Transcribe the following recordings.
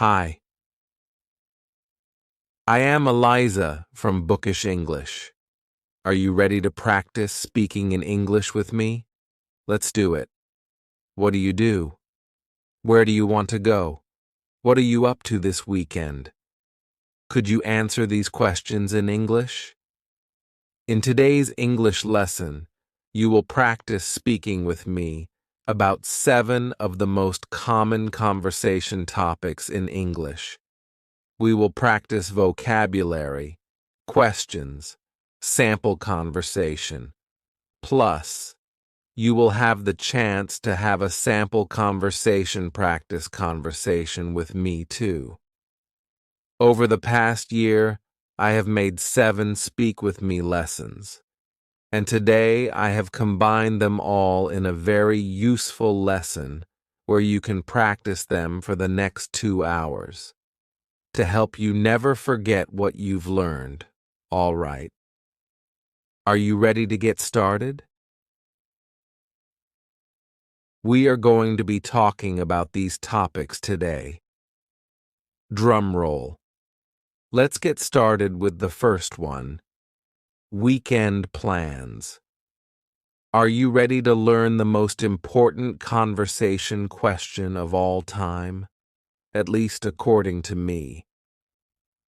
Hi, I am Eliza from Bookish English. Are you ready to practice speaking in English with me? Let's do it. What do you do? Where do you want to go? What are you up to this weekend? Could you answer these questions in English? In today's English lesson, you will practice speaking with me about 7 of the most common conversation topics in English. We will practice vocabulary, questions, sample conversation. Plus, you will have the chance to have a sample practice conversation with me too. Over the past year, I have made 7 Speak With Me lessons, and today I have combined them all in a very useful lesson where you can practice them for the next 2 hours to help you never forget what you've learned. All right. Are you ready to get started? We are going to be talking about these topics today. Drum roll. Let's get started with the first one. Weekend plans. Are you ready to learn the most important conversation question of all time? At least according to me.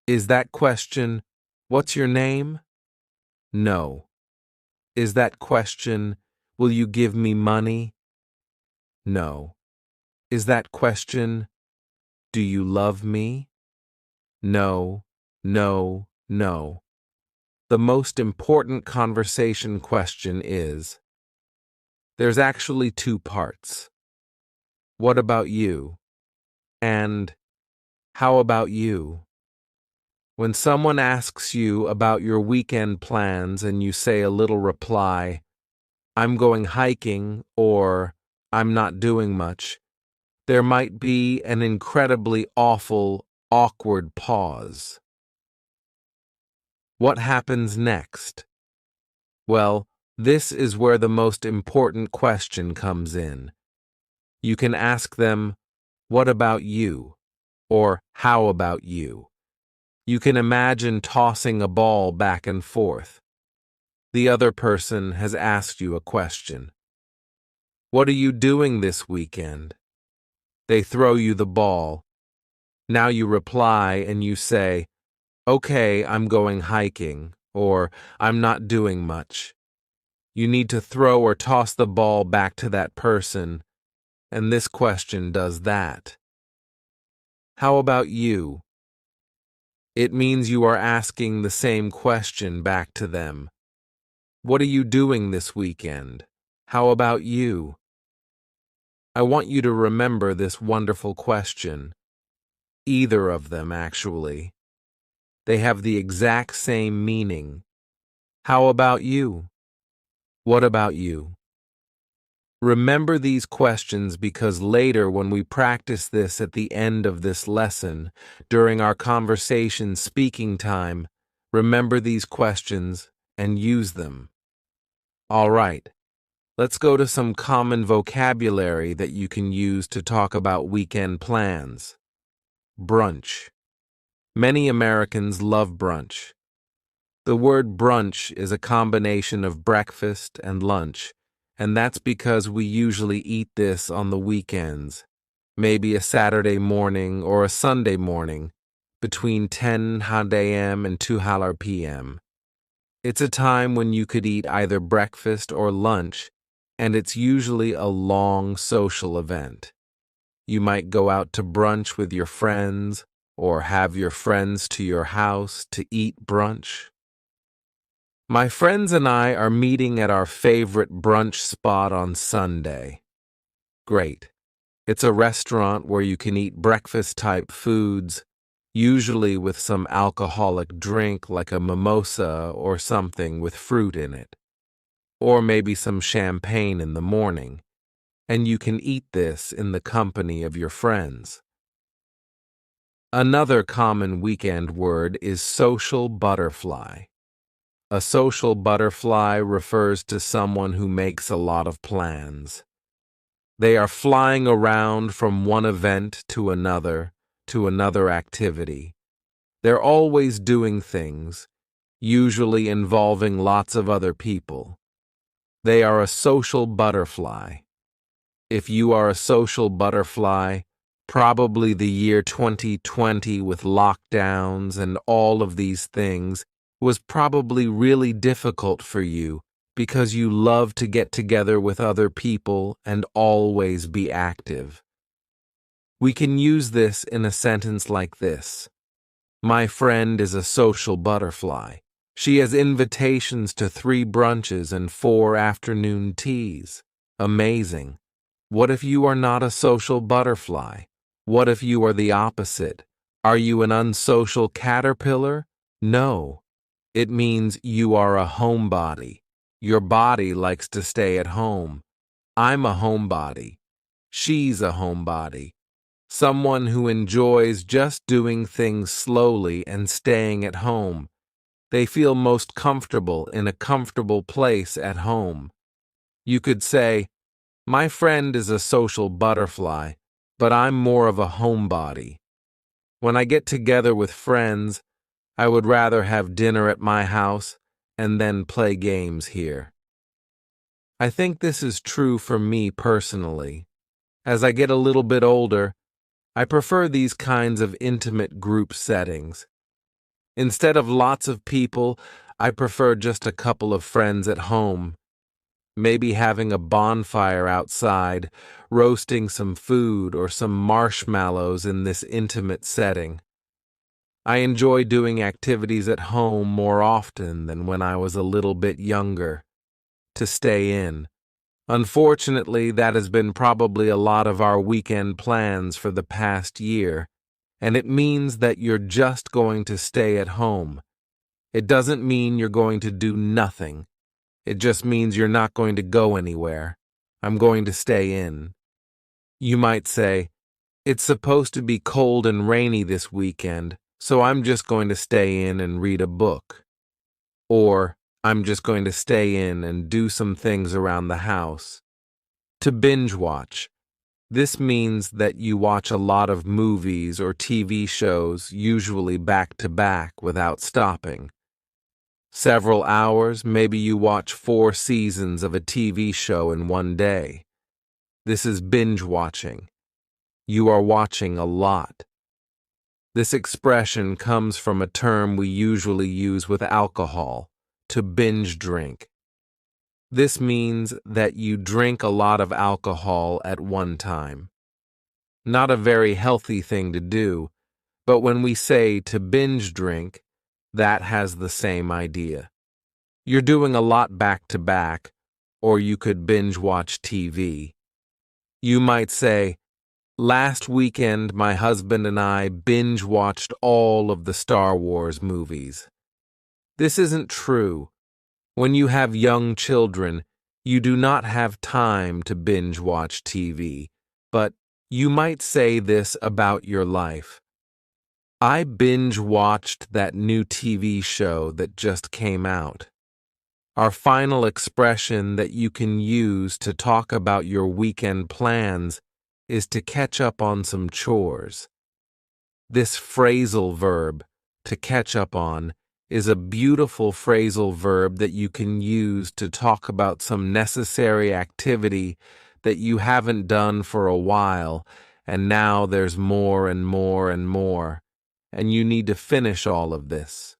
Is that question, what's your name? No. Is that question, will you give me money? No. Is that question, do you love me? No, no, no. The most important conversation question is, there's actually 2 parts. What about you? And how about you? When someone asks you about your weekend plans and you say a little reply, I'm going hiking or I'm not doing much, there might be an incredibly awkward pause. What happens next? Well, this is where the most important question comes in. You can ask them, what about you? Or how about you? You can imagine tossing a ball back and forth. The other person has asked you a question. What are you doing this weekend? They throw you the ball. Now you reply and you say, okay, I'm going hiking, or I'm not doing much. You need to throw or toss the ball back to that person, and this question does that. How about you? It means you are asking the same question back to them. What are you doing this weekend? How about you? I want you to remember this wonderful question. Either of them, actually. They have the exact same meaning. How about you? What about you? Remember these questions because later when we practice this at the end of this lesson, during our conversation speaking time, remember these questions and use them. All right, let's go to some common vocabulary that you can use to talk about weekend plans. Brunch. Many Americans love brunch. The word brunch is a combination of breakfast and lunch, and that's because we usually eat this on the weekends, maybe a Saturday morning or a Sunday morning, between 10 a.m. and 2 p.m. It's a time when you could eat either breakfast or lunch, and it's usually a long social event. You might go out to brunch with your friends, or have your friends to your house to eat brunch. My friends and I are meeting at our favorite brunch spot on Sunday. Great. It's a restaurant where you can eat breakfast-type foods, usually with some alcoholic drink like a mimosa or something with fruit in it, or maybe some champagne in the morning, and you can eat this in the company of your friends. Another common weekend word is social butterfly. A social butterfly refers to someone who makes a lot of plans. They are flying around from one event to another, to another activity. They're always doing things, usually involving lots of other people. They are a social butterfly. If you are a social butterfly, probably the year 2020 with lockdowns and all of these things was probably really difficult for you because you love to get together with other people and always be active. We can use this in a sentence like this. My friend is a social butterfly. She has invitations to 3 brunches and 4 afternoon teas. Amazing. What if you are not a social butterfly? What if you are the opposite? Are you an unsocial caterpillar? No. It means you are a homebody. Your body likes to stay at home. I'm a homebody. She's a homebody. Someone who enjoys just doing things slowly and staying at home. They feel most comfortable in a comfortable place at home. You could say, my friend is a social butterfly, but I'm more of a homebody. When I get together with friends, I would rather have dinner at my house and then play games here. I think this is true for me personally. As I get a little bit older, I prefer these kinds of intimate group settings. Instead of lots of people, I prefer just a couple of friends at home. Maybe having a bonfire outside, roasting some food or some marshmallows in this intimate setting. I enjoy doing activities at home more often than when I was a little bit younger. To stay in. Unfortunately, that has been probably a lot of our weekend plans for the past year, and it means that you're just going to stay at home. It doesn't mean you're going to do nothing. It just means you're not going to go anywhere. I'm going to stay in. You might say, it's supposed to be cold and rainy this weekend, so I'm just going to stay in and read a book. Or, I'm just going to stay in and do some things around the house. To binge watch. This means that you watch a lot of movies or TV shows, usually back to back without stopping. Several hours, maybe you watch 4 seasons of a TV show in one day. This is binge watching. You are watching a lot. This expression comes from a term we usually use with alcohol. To binge drink. This means that you drink a lot of alcohol at one time. Not a very healthy thing to do, but when we say to binge drink, that has the same idea. You're doing a lot back to back, or you could binge watch TV. You might say, last weekend my husband and I binge watched all of the Star Wars movies. This isn't true. When you have young children, you do not have time to binge watch TV, but you might say this about your life. I binge watched that new TV show that just came out. Our final expression that you can use to talk about your weekend plans is to catch up on some chores. This phrasal verb, to catch up on, is a beautiful phrasal verb that you can use to talk about some necessary activity that you haven't done for a while, and now there's more and more and more, and you need to finish all of this.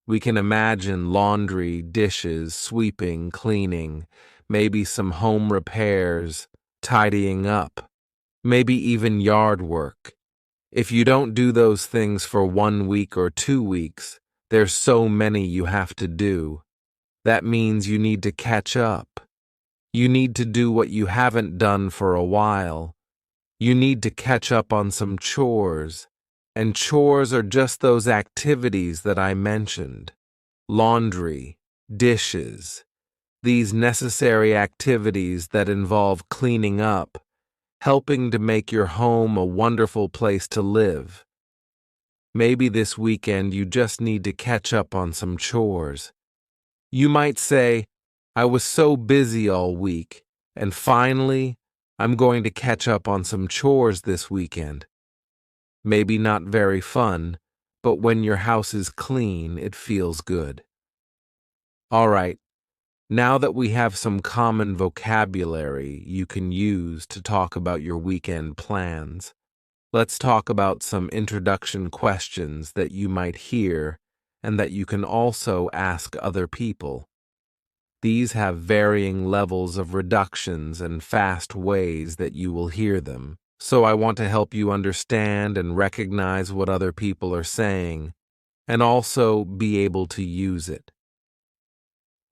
We can imagine laundry, dishes, sweeping, cleaning, maybe some home repairs, tidying up, maybe even yard work. If you don't do those things for 1 week or 2 weeks, there's so many you have to do. That means you need to catch up. You need to do what you haven't done for a while. You need to catch up on some chores. And chores are just those activities that I mentioned. Laundry, dishes, these necessary activities that involve cleaning up, helping to make your home a wonderful place to live. Maybe this weekend you just need to catch up on some chores. You might say, I was so busy all week, and finally, I'm going to catch up on some chores this weekend. Maybe not very fun, but when your house is clean, it feels good. All right, now that we have some common vocabulary you can use to talk about your weekend plans, let's talk about some introduction questions that you might hear and that you can also ask other people. These have varying levels of reductions and fast ways that you will hear them. So I want to help you understand and recognize what other people are saying, and also be able to use it.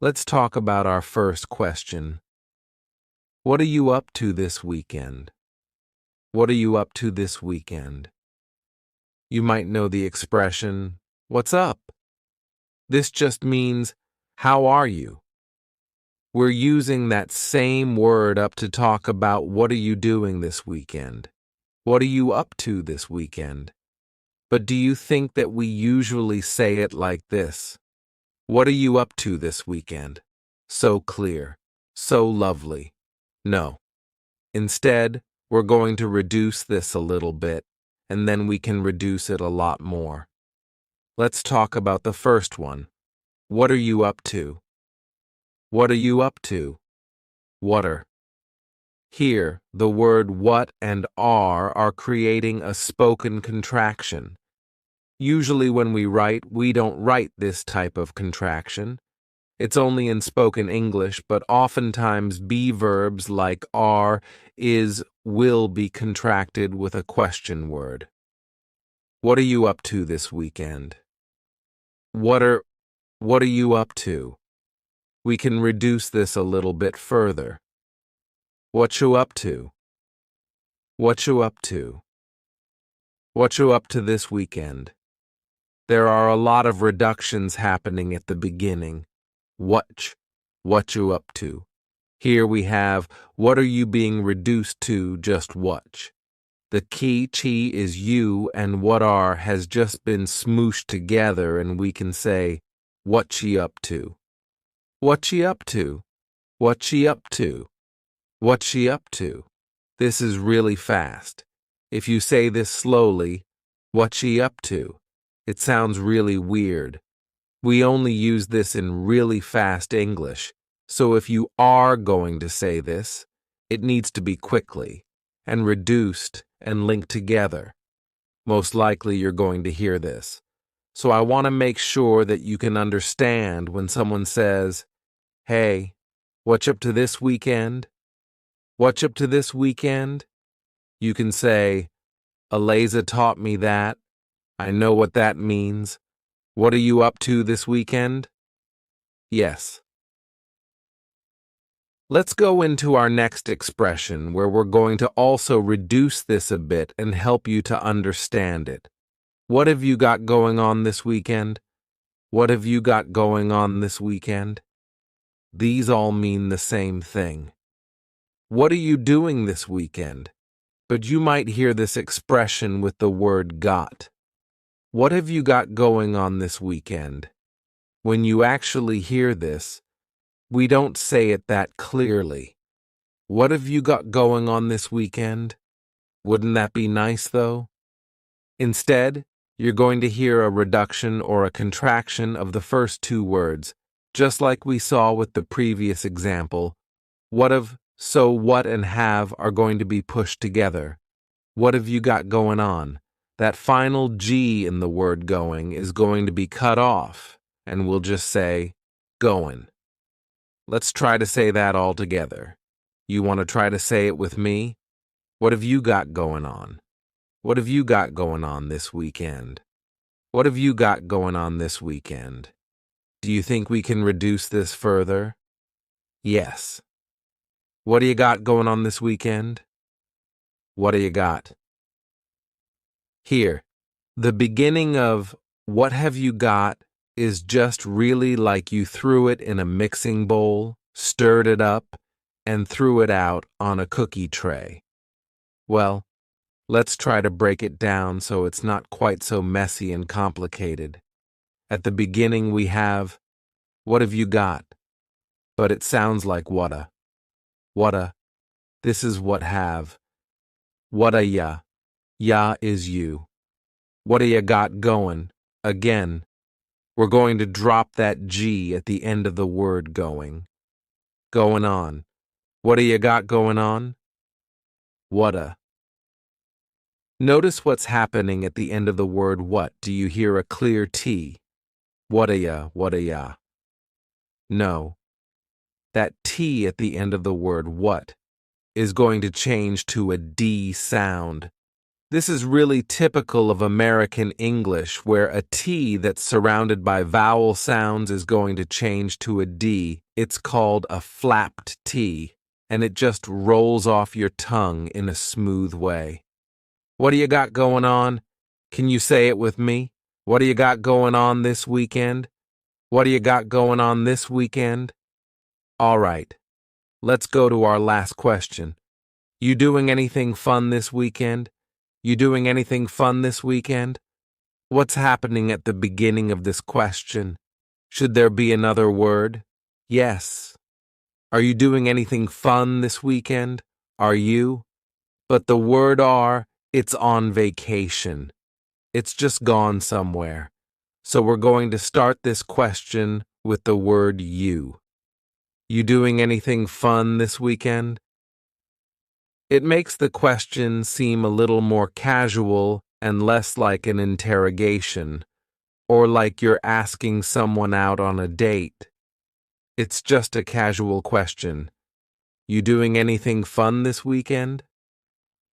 Let's talk about our first question. What are you up to this weekend? What are you up to this weekend? You might know the expression, "What's up?" This just means, "How are you?" We're using that same word up to talk about what are you doing this weekend? What are you up to this weekend? But do you think that we usually say it like this? What are you up to this weekend? So clear, so lovely. No. Instead, we're going to reduce this a little bit, and then we can reduce it a lot more. Let's talk about the first one. What are you up to? What are you up to? Whatter. Here, the word what and are creating a spoken contraction. Usually when we write, we don't write this type of contraction. It's only in spoken English, but oftentimes be verbs like are, is, will be contracted with a question word. What are you up to this weekend? What are you up to? We can reduce this a little bit further. What you up to? What you up to? What you up to this weekend? There are a lot of reductions happening at the beginning. What you up to? Here we have, what are you being reduced to just what? The key chi is you and what are has just been smooshed together and we can say, what she up to? What she up to? What she up to? What she up to? This is really fast. If you say this slowly, what she up to? It sounds really weird. We only use this in really fast English, so if you are going to say this, it needs to be quickly, and reduced and linked together. Most likely you're going to hear this. So I want to make sure that you can understand when someone says, "Hey, what's up to this weekend? What's up to this weekend?" You can say, "Eliza taught me that. I know what that means. What are you up to this weekend?" Yes. Let's go into our next expression where we're going to also reduce this a bit and help you to understand it. What have you got going on this weekend? What have you got going on this weekend? These all mean the same thing. What are you doing this weekend? But you might hear this expression with the word got. What have you got going on this weekend? When you actually hear this, we don't say it that clearly. What have you got going on this weekend? Wouldn't that be nice, though? Instead, you're going to hear a reduction or a contraction of the first two words, just like we saw with the previous example. What of, so what and have are going to be pushed together. What have you got going on? That final G in the word going is going to be cut off, and we'll just say, goin'. Let's try to say that all together. You want to try to say it with me? What have you got going on? What have you got going on this weekend? What have you got going on this weekend? Do you think we can reduce this further? Yes. What do you got going on this weekend? What do you got? Here, the beginning of what have you got is just really like you threw it in a mixing bowl, stirred it up, and threw it out on a cookie tray. Well, let's try to break it down so it's not quite so messy and complicated. At the beginning we have, what have you got? But it sounds like whata. Whata. This is what have. Whata ya. Ya is you. What do you got going? Again, we're going to drop that G at the end of the word going. Going on. What do you got going on? Whata. Notice what's happening at the end of the word what. Do you hear a clear T? Whata ya, whata ya. No. That T at the end of the word what is going to change to a D sound. This is really typical of American English, where a T that's surrounded by vowel sounds is going to change to a D. It's called a flapped T, and it just rolls off your tongue in a smooth way. What do you got going on? Can you say it with me? What do you got going on this weekend? What do you got going on this weekend? All right, let's go to our last question. You doing anything fun this weekend? You doing anything fun this weekend? What's happening at the beginning of this question? Should there be another word? Yes. Are you doing anything fun this weekend? Are you? But the word are, it's on vacation. It's just gone somewhere. So we're going to start this question with the word you. You doing anything fun this weekend? It makes the question seem a little more casual and less like an interrogation, or like you're asking someone out on a date. It's just a casual question. You doing anything fun this weekend?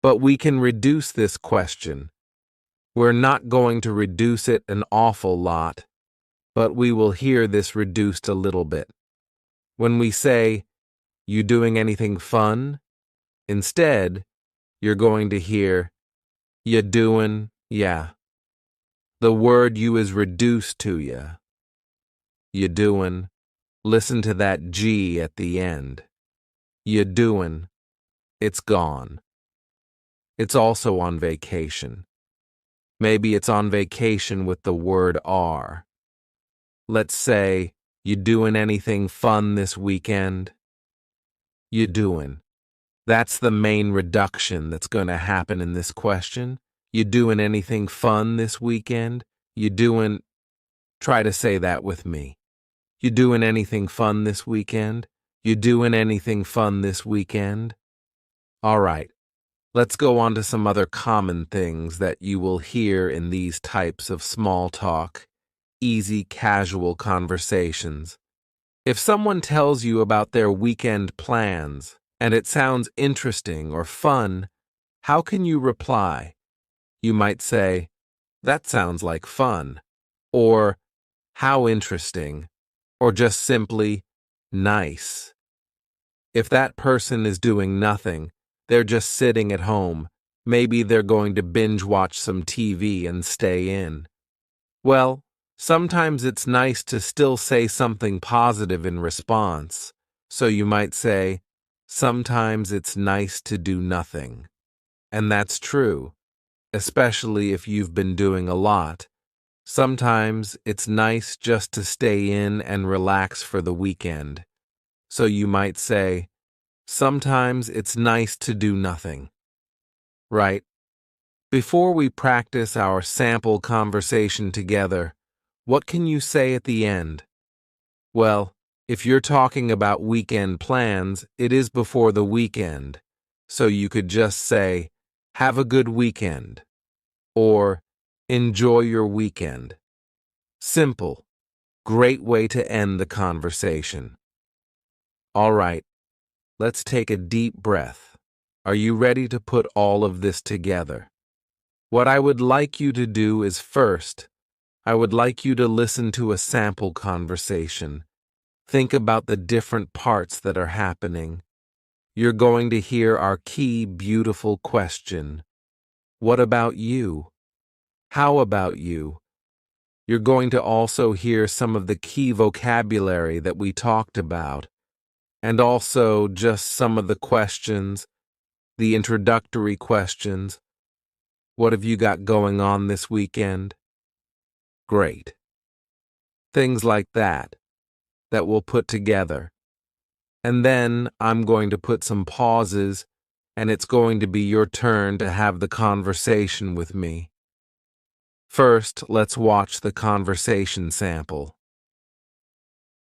But we can reduce this question. We're not going to reduce it an awful lot, but we will hear this reduced a little bit. When we say, you doing anything fun? Instead, you're going to hear, you doing, yeah. The word you is reduced to ya. You doing, listen to that G at the end. You doing, it's gone. It's also on vacation. Maybe it's on vacation with the word are. Let's say, you doing anything fun this weekend? You doing. That's the main reduction that's going to happen in this question. You doing anything fun this weekend? You doing... Try to say that with me. You doing anything fun this weekend? You doing anything fun this weekend? All right, let's go on to some other common things that you will hear in these types of small talk, easy, casual conversations. If someone tells you about their weekend plans, and it sounds interesting or fun, how can you reply? You might say, that sounds like fun, or how interesting, or just simply, nice. If that person is doing nothing, they're just sitting at home, maybe they're going to binge watch some TV and stay in. Well, sometimes it's nice to still say something positive in response, so you might say, sometimes it's nice to do nothing. And that's true, especially if you've been doing a lot. Sometimes it's nice just to stay in and relax for the weekend. So you might say, sometimes it's nice to do nothing. Right? Before we practice our sample conversation together, what can you say at the end? Well, if you're talking about weekend plans, it is before the weekend, so you could just say, have a good weekend, or enjoy your weekend. Simple, great way to end the conversation. All right, let's take a deep breath. Are you ready to put all of this together? What I would like you to do is first, I would like you to listen to a sample conversation. Think about the different parts that are happening. You're going to hear our key, beautiful question. What about you? How about you? You're going to also hear some of the key vocabulary that we talked about, and also just some of the questions, the introductory questions. What have you got going on this weekend? Great. Things like that we'll put together. And then I'm going to put some pauses, and it's going to be your turn to have the conversation with me. First, let's watch the conversation sample.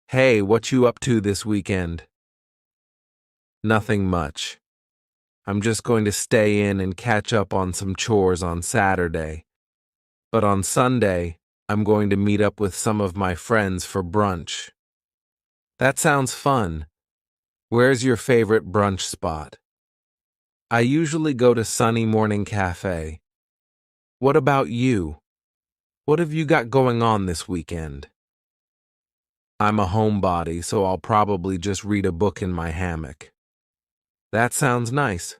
Hey, what you up to this weekend? Nothing much. I'm just going to stay in and catch up on some chores on Saturday. But on Sunday, I'm going to meet up with some of my friends for brunch. That sounds fun. Where's your favorite brunch spot? I usually go to Sunny Morning Cafe. What about you? What have you got going on this weekend? I'm a homebody, so I'll probably just read a book in my hammock. That sounds nice.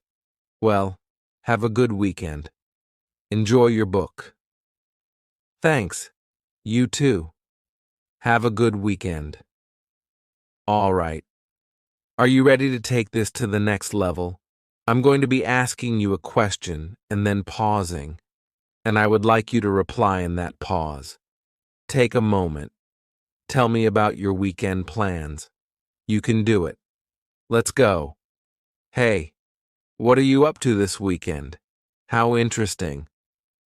Well, have a good weekend. Enjoy your book. Thanks. You too. Have a good weekend. All right. Are you ready to take this to the next level? I'm going to be asking you a question and then pausing, and I would like you to reply in that pause. Take a moment. Tell me about your weekend plans. You can do it. Let's go. Hey, what are you up to this weekend? How interesting.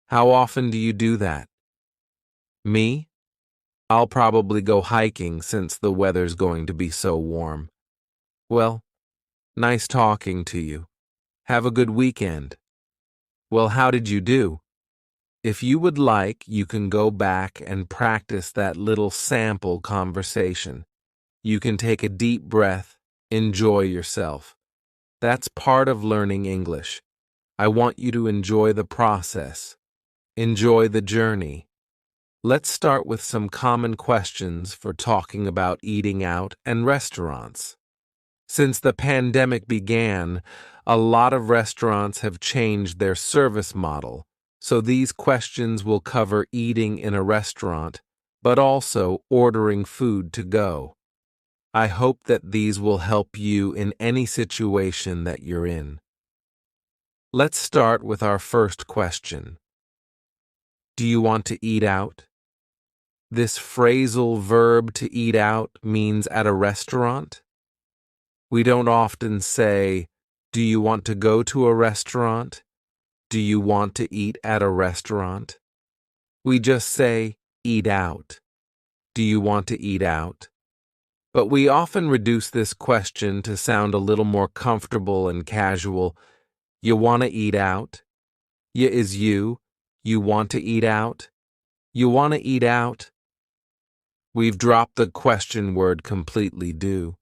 How often do you do that? Me? I'll probably go hiking since the weather's going to be so warm. Well, nice talking to you. Have a good weekend. Well, how did you do? If you would like, you can go back and practice that little sample conversation. You can take a deep breath, enjoy yourself. That's part of learning English. I want you to enjoy the process. Enjoy the journey. Let's start with some common questions for talking about eating out and restaurants. Since the pandemic began, a lot of restaurants have changed their service model, so these questions will cover eating in a restaurant, but also ordering food to go. I hope that these will help you in any situation that you're in. Let's start with our first question. Do you want to eat out? This phrasal verb to eat out means at a restaurant. We don't often say, do you want to go to a restaurant? Do you want to eat at a restaurant? We just say, eat out. Do you want to eat out? But we often reduce this question to sound a little more comfortable and casual. You want to eat out? Ya is you. You want to eat out? You want to eat out? We've dropped the question word completely, do.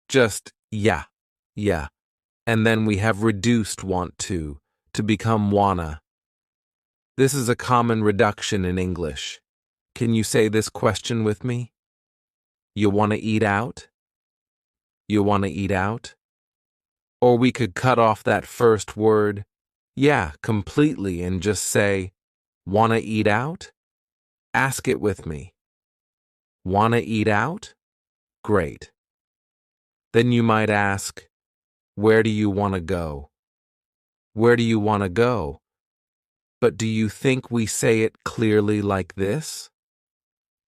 Just yeah, and then we have reduced want to become wanna. This is a common reduction in English. Can you say this question with me? You want to eat out? You want to eat out? Or we could cut off that first word, yeah, completely and just say, wanna eat out? Ask it with me. Wanna eat out? Great. Then you might ask, where do you want to go? Where do you want to go? But do you think we say it clearly like this?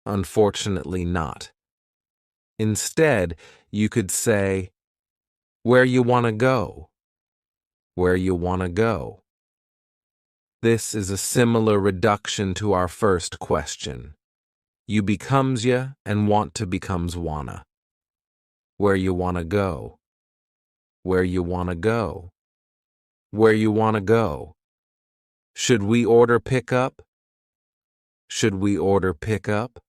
Unfortunately not. Instead, you could say, where you want to go? Where you want to go? This is a similar reduction to our first question. You becomes ya and want to becomes wanna. Where you want to go? Where you want to go? Where you want to go? Should we order pickup? Should we order pickup?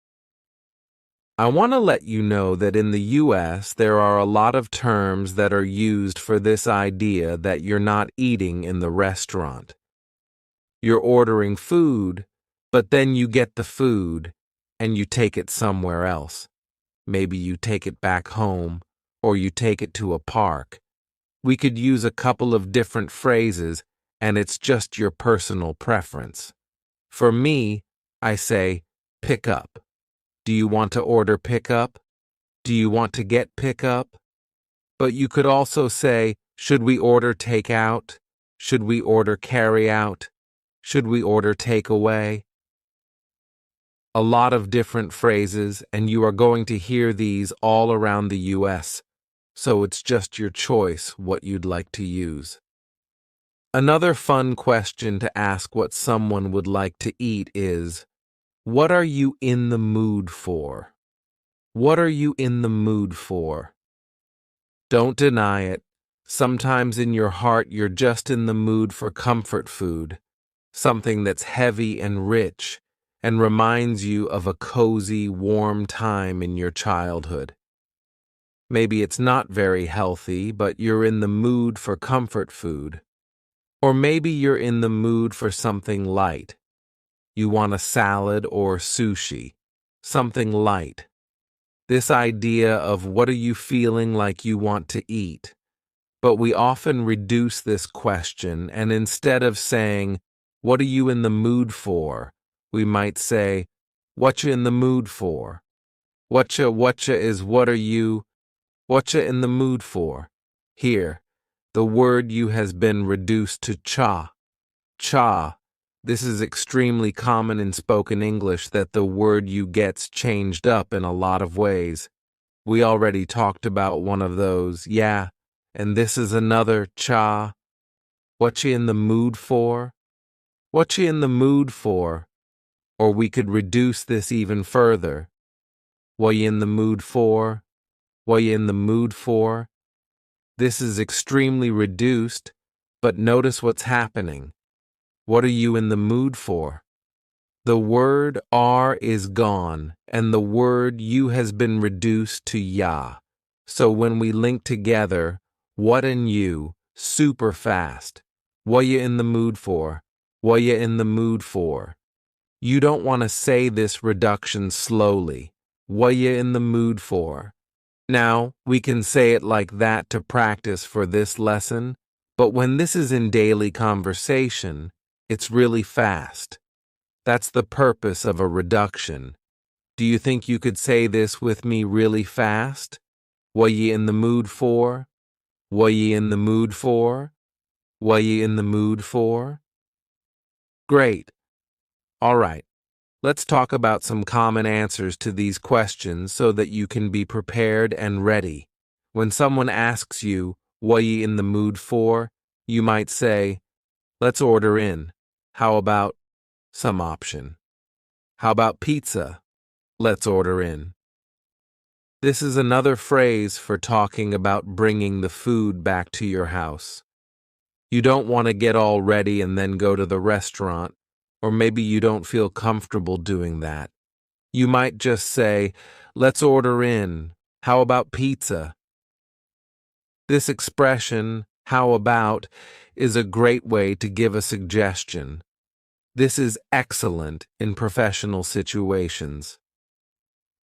I want to let you know that in the U.S. there are a lot of terms that are used for this idea that you're not eating in the restaurant. You're ordering food, but then you get the food and you take it somewhere else. Maybe you take it back home or you take it to a park. We could use a couple of different phrases and it's just your personal preference. For me, I say, pick up. Do you want to order pickup? Do you want to get pickup? But you could also say, should we order takeout? Should we order carry out? Should we order takeaway? A lot of different phrases, and you are going to hear these all around the U.S., so it's just your choice what you'd like to use. Another fun question to ask what someone would like to eat is, what are you in the mood for? What are you in the mood for? Don't deny it. Sometimes in your heart you're just in the mood for comfort food, something that's heavy and rich and reminds you of a cozy, warm time in your childhood. Maybe it's not very healthy, but you're in the mood for comfort food. Or maybe you're in the mood for something light. You want a salad or sushi, something light. This idea of what are you feeling like you want to eat. But we often reduce this question, and instead of saying, what are you in the mood for? We might say, what you in the mood for? Whatcha is what are you? Whatcha in the mood for? Here, the word you has been reduced to cha. Cha. This is extremely common in spoken English that the word you gets changed up in a lot of ways. We already talked about one of those, yeah, and this is another cha. What you in the mood for? What you in the mood for? Or we could reduce this even further. What you in the mood for? What you in the mood for? This is extremely reduced, but notice what's happening. What are you in the mood for? The word are is gone, and the word you has been reduced to ya. So when we link together, what and you, super fast. What you in the mood for? What you in the mood for? You don't want to say this reduction slowly. What you in the mood for? Now, we can say it like that to practice for this lesson, but when this is in daily conversation, it's really fast. That's the purpose of a reduction. Do you think you could say this with me really fast? What ye in the mood for? What ye in the mood for? What ye in the mood for? Great. All right. Let's talk about some common answers to these questions so that you can be prepared and ready. When someone asks you, what ye in the mood for? You might say, let's order in. How about some option? How about pizza? Let's order in. This is another phrase for talking about bringing the food back to your house. You don't want to get all ready and then go to the restaurant, or maybe you don't feel comfortable doing that. You might just say, let's order in. How about pizza? This expression, how about, is a great way to give a suggestion. This is excellent in professional situations.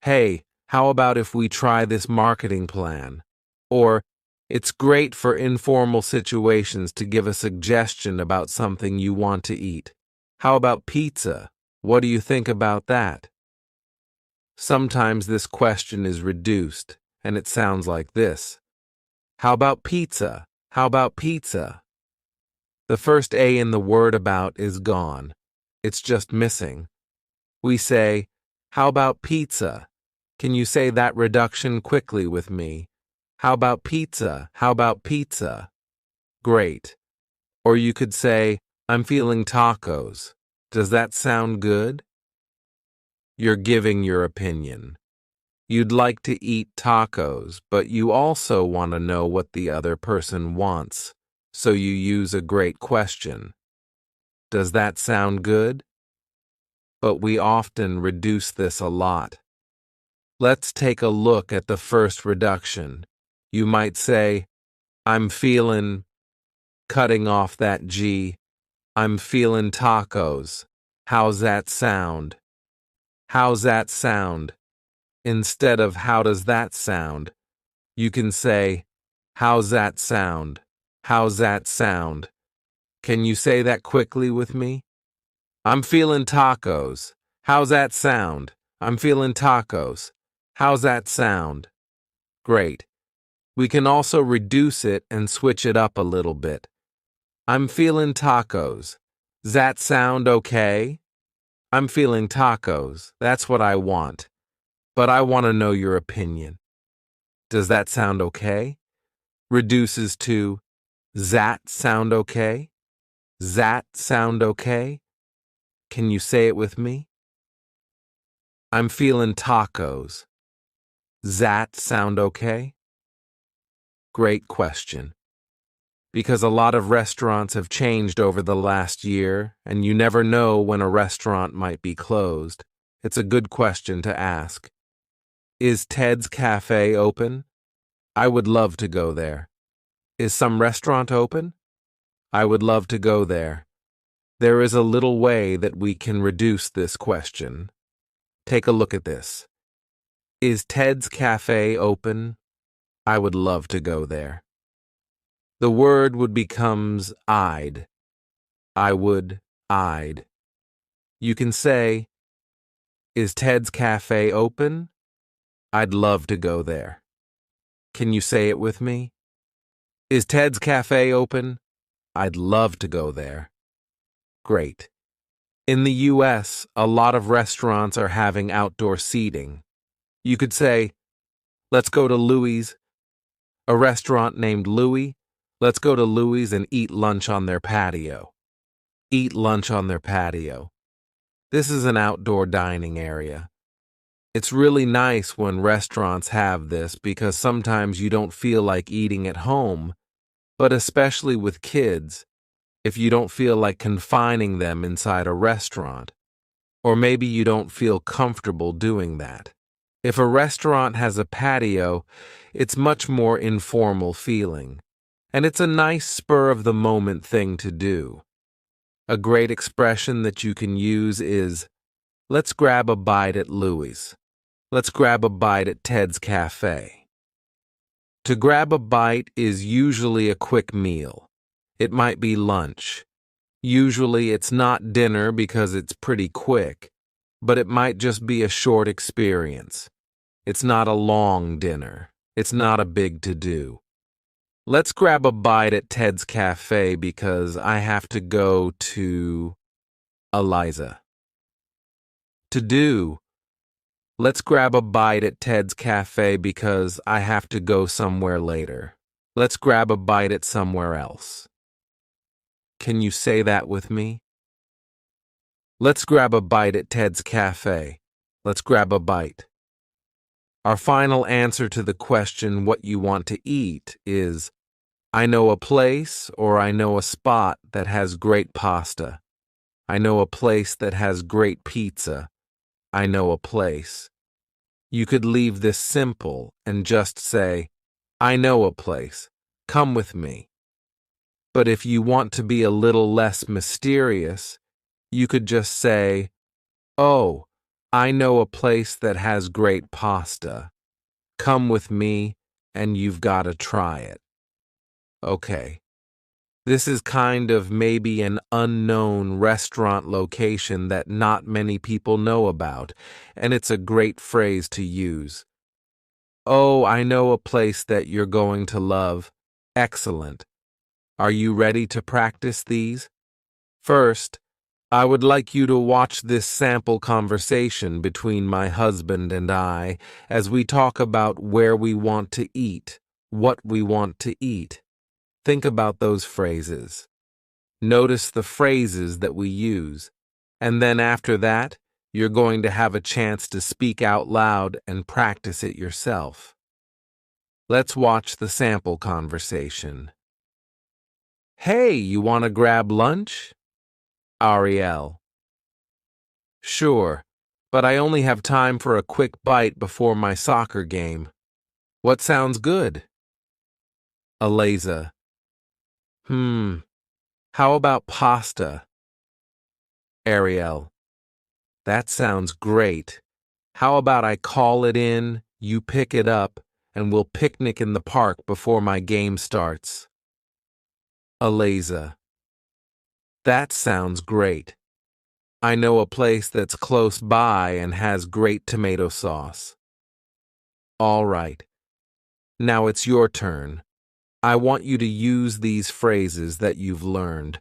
Hey, how about if we try this marketing plan? Or, it's great for informal situations to give a suggestion about something you want to eat. How about pizza? What do you think about that? Sometimes this question is reduced, and it sounds like this. How about pizza? How about pizza? The first A in the word about is gone. It's just missing. We say, how about pizza? Can you say that reduction quickly with me? How about pizza? How about pizza? Great. Or you could say, I'm feeling tacos. Does that sound good? You're giving your opinion. You'd like to eat tacos, but you also want to know what the other person wants, so you use a great question. Does that sound good? But we often reduce this a lot. Let's take a look at the first reduction. You might say, I'm feeling, cutting off that G, I'm feeling tacos. How's that sound? How's that sound? Instead of how does that sound, you can say, how's that sound? How's that sound? Can you say that quickly with me? I'm feeling tacos. How's that sound? I'm feeling tacos. How's that sound? Great. We can also reduce it and switch it up a little bit. I'm feeling tacos. Does that sound okay? I'm feeling tacos. That's what I want. But I want to know your opinion. Does that sound okay? Reduces to, does that sound okay? That sound okay? Can you say it with me? I'm feeling tacos. That sound okay? Great question. Because a lot of restaurants have changed over the last year, and you never know when a restaurant might be closed. It's a good question to ask. Is Ted's Cafe open? I would love to go there. Is some restaurant open? I would love to go there. There is a little way that we can reduce this question. Take a look at this. Is Ted's Cafe open? I would love to go there. The word would becomes I'd. I would, I'd. You can say, is Ted's Cafe open? I'd love to go there. Can you say it with me? Is Ted's Cafe open? I'd love to go there. Great. In the U.S., a lot of restaurants are having outdoor seating. You could say, let's go to Louie's. A restaurant named Louie. Let's go to Louie's and eat lunch on their patio. Eat lunch on their patio. This is an outdoor dining area. It's really nice when restaurants have this because sometimes you don't feel like eating at home, but especially with kids, if you don't feel like confining them inside a restaurant, or maybe you don't feel comfortable doing that. If a restaurant has a patio, it's much more informal feeling, and it's a nice spur-of-the-moment thing to do. A great expression that you can use is, let's grab a bite at Louie's. Let's grab a bite at Ted's Cafe. To grab a bite is usually a quick meal. It might be lunch. Usually it's not dinner because it's pretty quick, but it might just be a short experience. It's not a long dinner. It's not a big to-do. Let's grab a bite at Ted's Cafe because I have to go to Eliza. To do. Let's grab a bite at Ted's Cafe because I have to go somewhere later. Let's grab a bite at somewhere else. Can you say that with me? Let's grab a bite at Ted's Cafe. Let's grab a bite. Our final answer to the question what you want to eat is, I know a place or I know a spot that has great pasta. I know a place that has great pizza. I know a place. You could leave this simple and just say, I know a place. Come with me. But if you want to be a little less mysterious, you could just say, oh, I know a place that has great pasta. Come with me and you've got to try it. Okay. This is kind of maybe an unknown restaurant location that not many people know about, and it's a great phrase to use. Oh, I know a place that you're going to love. Excellent. Are you ready to practice these? First, I would like you to watch this sample conversation between my husband and I as we talk about where we want to eat, what we want to eat. Think about those phrases. Notice the phrases that we use, and then after that, you're going to have a chance to speak out loud and practice it yourself. Let's watch the sample conversation. Hey, you want to grab lunch? Ariel. Sure, but I only have time for a quick bite before my soccer game. What sounds good? Eliza. How about pasta? Ariel. That sounds great. How about I call it in, you pick it up, and we'll picnic in the park before my game starts? Eliza. That sounds great. I know a place that's close by and has great tomato sauce. All right. Now it's your turn. I want you to use these phrases that you've learned.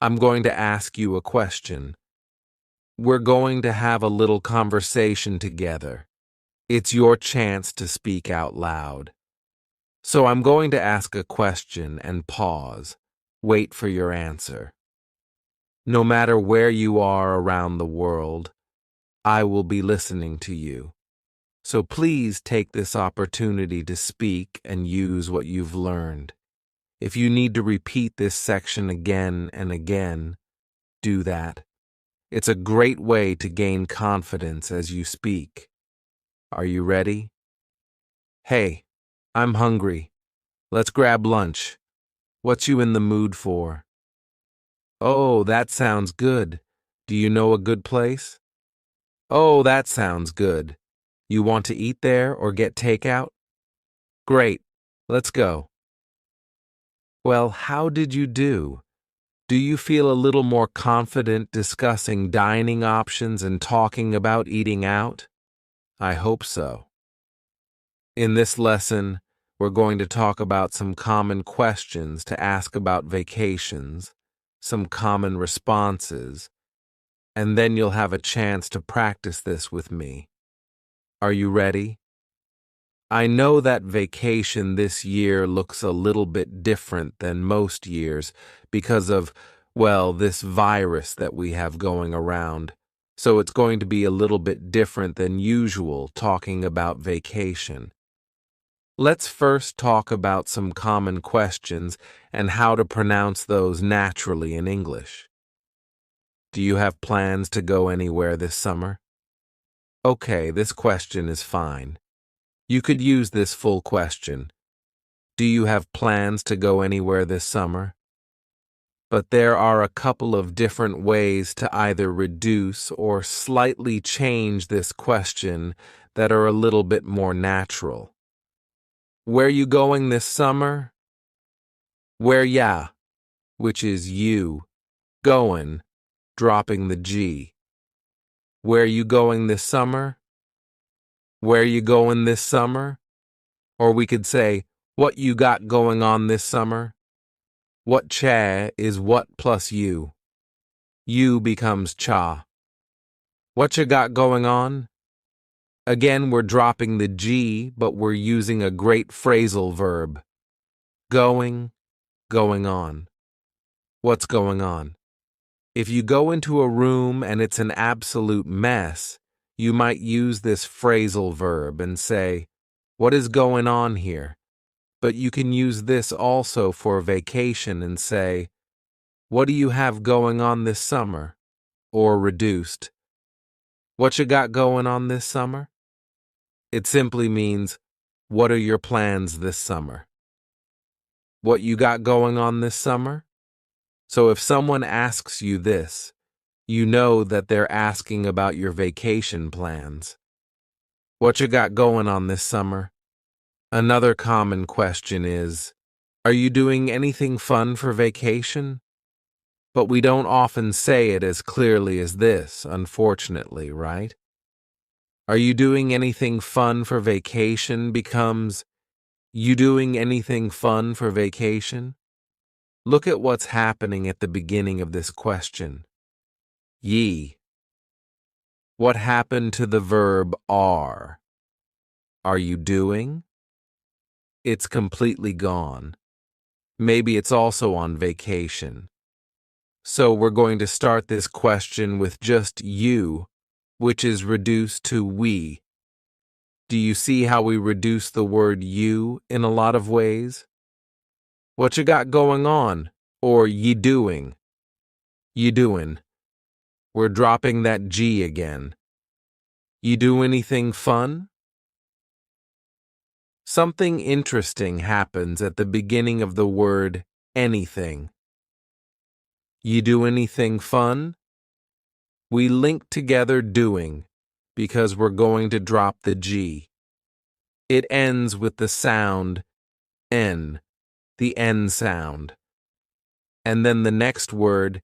I'm going to ask you a question. We're going to have a little conversation together. It's your chance to speak out loud. So I'm going to ask a question and pause. Wait for your answer. No matter where you are around the world, I will be listening to you. So please take this opportunity to speak and use what you've learned. If you need to repeat this section again and again, do that. It's a great way to gain confidence as you speak. Are you ready? Hey, I'm hungry. Let's grab lunch. What's you in the mood for? Oh, that sounds good. Do you know a good place? Oh, that sounds good. You want to eat there or get takeout? Great. Let's go. Well, how did you do? Do you feel a little more confident discussing dining options and talking about eating out? I hope so. In this lesson, we're going to talk about some common questions to ask about vacations, some common responses, and then you'll have a chance to practice this with me. Are you ready? I know that vacation this year looks a little bit different than most years because of, well, this virus that we have going around. So it's going to be a little bit different than usual talking about vacation. Let's first talk about some common questions and how to pronounce those naturally in English. Do you have plans to go anywhere this summer? Okay, this question is fine. You could use this full question. Do you have plans to go anywhere this summer? But there are a couple of different ways to either reduce or slightly change this question that are a little bit more natural. Where you going this summer? Where ya, which is you, going, dropping the G. Where you going this summer? Where you going this summer? Or we could say, what you got going on this summer? What cha is what plus you. You becomes cha. What you got going on? Again, we're dropping the G, but we're using a great phrasal verb. Going, going on. What's going on? If you go into a room and it's an absolute mess, you might use this phrasal verb and say, what is going on here? But you can use this also for vacation and say, what do you have going on this summer? Or reduced, what you got going on this summer? It simply means, what are your plans this summer? What you got going on this summer? So if someone asks you this, you know that they're asking about your vacation plans. What you got going on this summer? Another common question is, are you doing anything fun for vacation? But we don't often say it as clearly as this, unfortunately, right? Are you doing anything fun for vacation becomes, you doing anything fun for vacation? Look at what's happening at the beginning of this question. Ye. What happened to the verb are? Are you doing? It's completely gone. Maybe it's also on vacation. So we're going to start this question with just you, which is reduced to we. Do you see how we reduce the word you in a lot of ways? What you got going on? Or ye doing? Ye doing. We're dropping that G again. You do anything fun? Something interesting happens at the beginning of the word anything. You do anything fun? We link together doing because we're going to drop the G. It ends with the sound N, the N sound. And then the next word,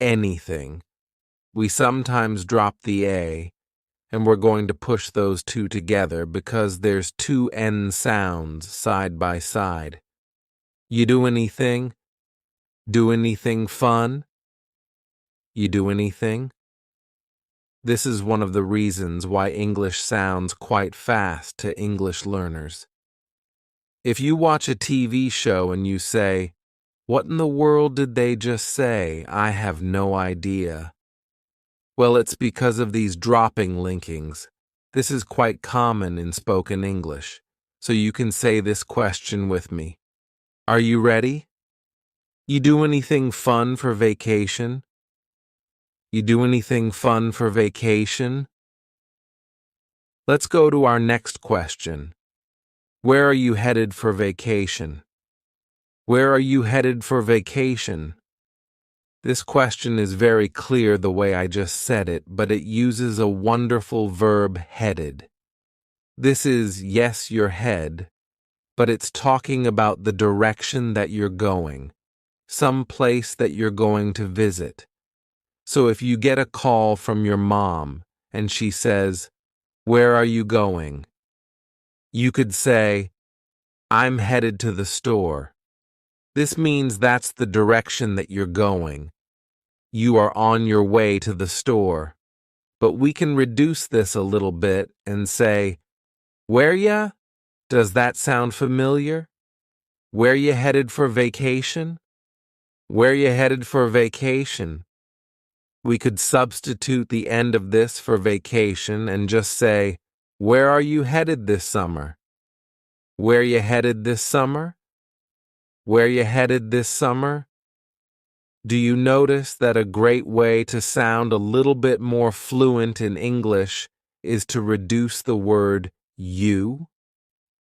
anything. We sometimes drop the A, and we're going to push those two together because there's two N sounds side by side. You do anything? Do anything fun? You do anything? This is one of the reasons why English sounds quite fast to English learners. If you watch a TV show and you say, What in the world did they just say? I have no idea. Well, it's because of these dropping linkings. This is quite common in spoken English, so you can say this question with me. Are you ready? You do anything fun for vacation? You do anything fun for vacation? Let's go to our next question. Where are you headed for vacation? Where are you headed for vacation? This question is very clear the way I just said it, but it uses a wonderful verb, headed. This is, yes, your head, but it's talking about the direction that you're going, some place that you're going to visit. So if you get a call from your mom and she says, "Where are you going?" you could say, "I'm headed to the store." This means that's the direction that you're going. You are on your way to the store. But we can reduce this a little bit and say, "Where ya?" Does that sound familiar? Where you headed for vacation? Where you headed for vacation? We could substitute the end of this for vacation and just say, "Where are you headed this summer?" Where you headed this summer? Where you headed this summer? Do you notice that a great way to sound a little bit more fluent in English is to reduce the word you?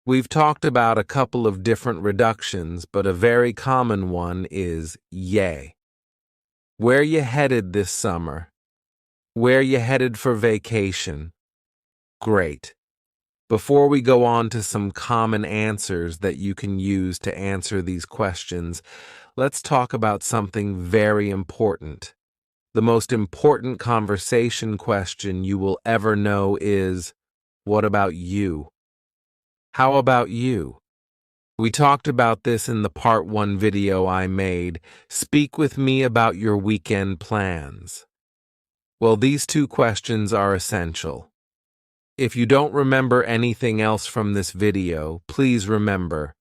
We've talked about a couple of different reductions, but a very common one is yay. Where you headed this summer? Where you headed for vacation? Great. Before we go on to some common answers that you can use to answer these questions, let's talk about something very important. The most important conversation question you will ever know is, what about you? How about you? We talked about this in the part 1 video I made, Speak with me about your weekend plans. Well, these two questions are essential. If you don't remember anything else from this video, please remember,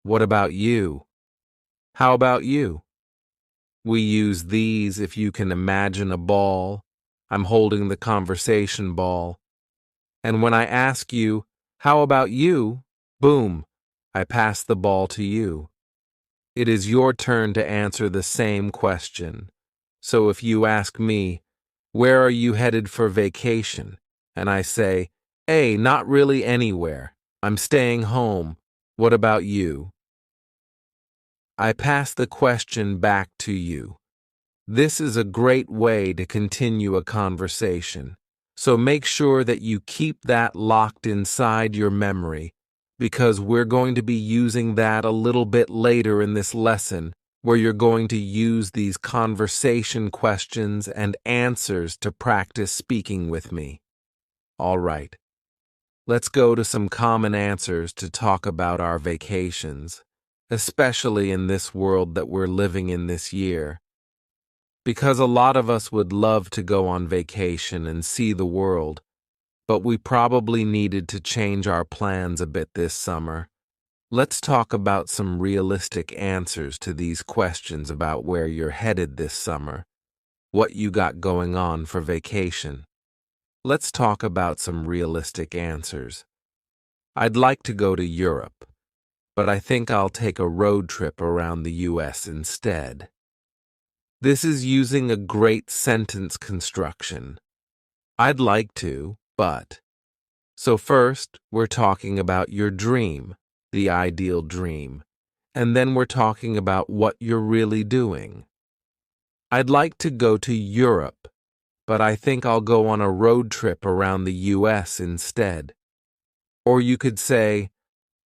what about you? How about you? We use these if you can imagine a ball. I'm holding the conversation ball. And when I ask you, how about you? Boom, I pass the ball to you. It is your turn to answer the same question. So if you ask me, where are you headed for vacation? And I say, hey, not really anywhere. I'm staying home. What about you? I pass the question back to you. This is a great way to continue a conversation. So make sure that you keep that locked inside your memory, because we're going to be using that a little bit later in this lesson, where you're going to use these conversation questions and answers to practice speaking with me. All right. Let's go to some common answers to talk about our vacations, especially in this world that we're living in this year. Because a lot of us would love to go on vacation and see the world, but we probably needed to change our plans a bit this summer. Let's talk about some realistic answers to these questions about where you're headed this summer, what you got going on for vacation. Let's talk about some realistic answers. I'd like to go to Europe, but I think I'll take a road trip around the US instead. This is using a great sentence construction. I'd like to, but. So first, we're talking about your dream, the ideal dream, and then we're talking about what you're really doing. I'd like to go to Europe, but I think I'll go on a road trip around the US instead. Or you could say,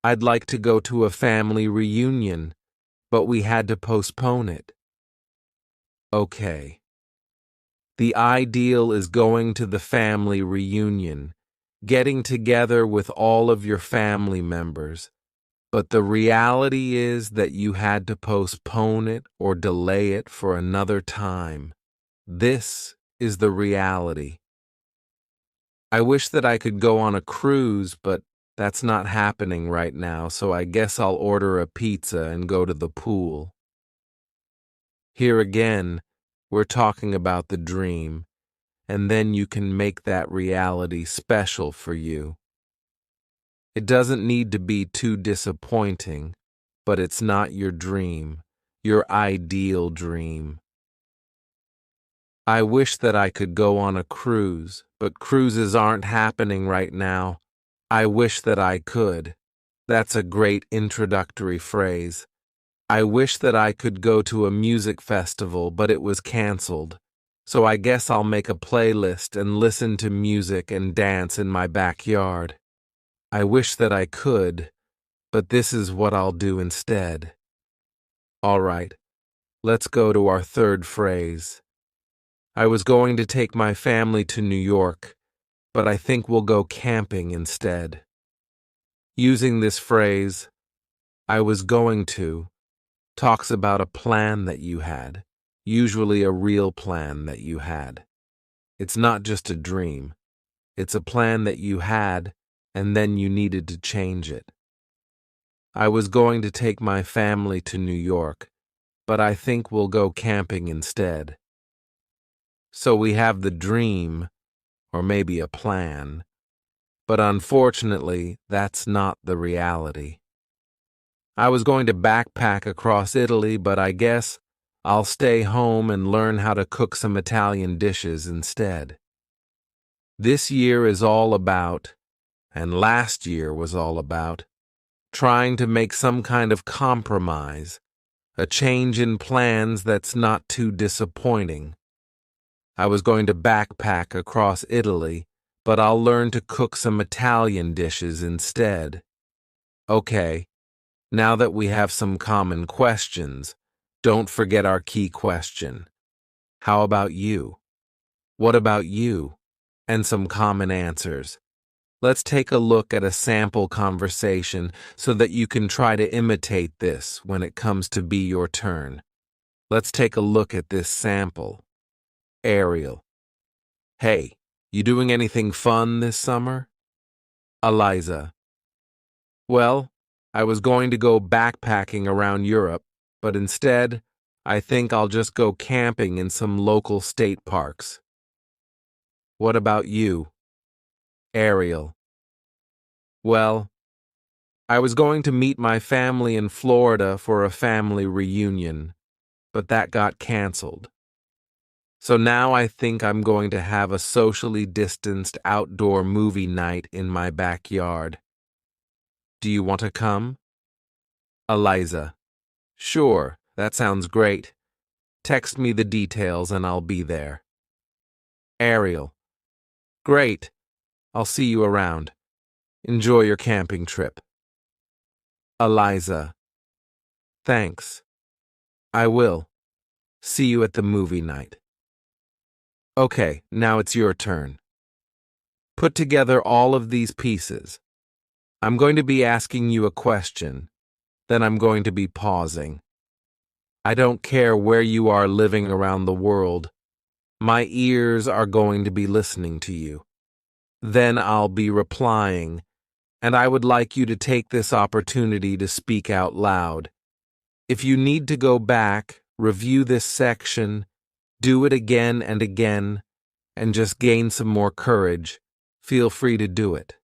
I'd like to go to a family reunion, but we had to postpone it. Okay. The ideal is going to the family reunion, getting together with all of your family members, but the reality is that you had to postpone it or delay it for another time. This is the reality. I wish that I could go on a cruise, but that's not happening right now, so I guess I'll order a pizza and go to the pool. Here again, we're talking about the dream, and then you can make that reality special for you. It doesn't need to be too disappointing, but it's not your dream, your ideal dream. I wish that I could go on a cruise, but cruises aren't happening right now. I wish that I could. That's a great introductory phrase. I wish that I could go to a music festival, but it was canceled. So I guess I'll make a playlist and listen to music and dance in my backyard. I wish that I could, but this is what I'll do instead. All right, let's go to our third phrase. I was going to take my family to New York, but I think we'll go camping instead. Using this phrase, I was going to, talks about a plan that you had, usually a real plan that you had. It's not just a dream. It's a plan that you had, and then you needed to change it. I was going to take my family to New York, but I think we'll go camping instead. So we have the dream, or maybe a plan, but unfortunately, that's not the reality. I was going to backpack across Italy, but I guess I'll stay home and learn how to cook some Italian dishes instead. This year is all about, and last year was all about, trying to make some kind of compromise, a change in plans that's not too disappointing. I was going to backpack across Italy, but I'll learn to cook some Italian dishes instead. Okay, now that we have some common questions, don't forget our key question. How about you? What about you? And some common answers. Let's take a look at a sample conversation so that you can try to imitate this when it comes to be your turn. Let's take a look at this sample. Ariel. Hey, you doing anything fun this summer? Eliza. Well, I was going to go backpacking around Europe, but instead, I think I'll just go camping in some local state parks. What about you? Ariel. Well, I was going to meet my family in Florida for a family reunion, but that got canceled. So now I think I'm going to have a socially distanced outdoor movie night in my backyard. Do you want to come? Eliza. Sure, that sounds great. Text me the details and I'll be there. Ariel. Great. I'll see you around. Enjoy your camping trip. Eliza. Thanks. I will. See you at the movie night. Okay, now it's your turn. Put together all of these pieces. I'm going to be asking you a question, then I'm going to be pausing. I don't care where you are living around the world. My ears are going to be listening to you. Then I'll be replying, and I would like you to take this opportunity to speak out loud. If you need to go back, review this section, do it again and again, and just gain some more courage, feel free to do it.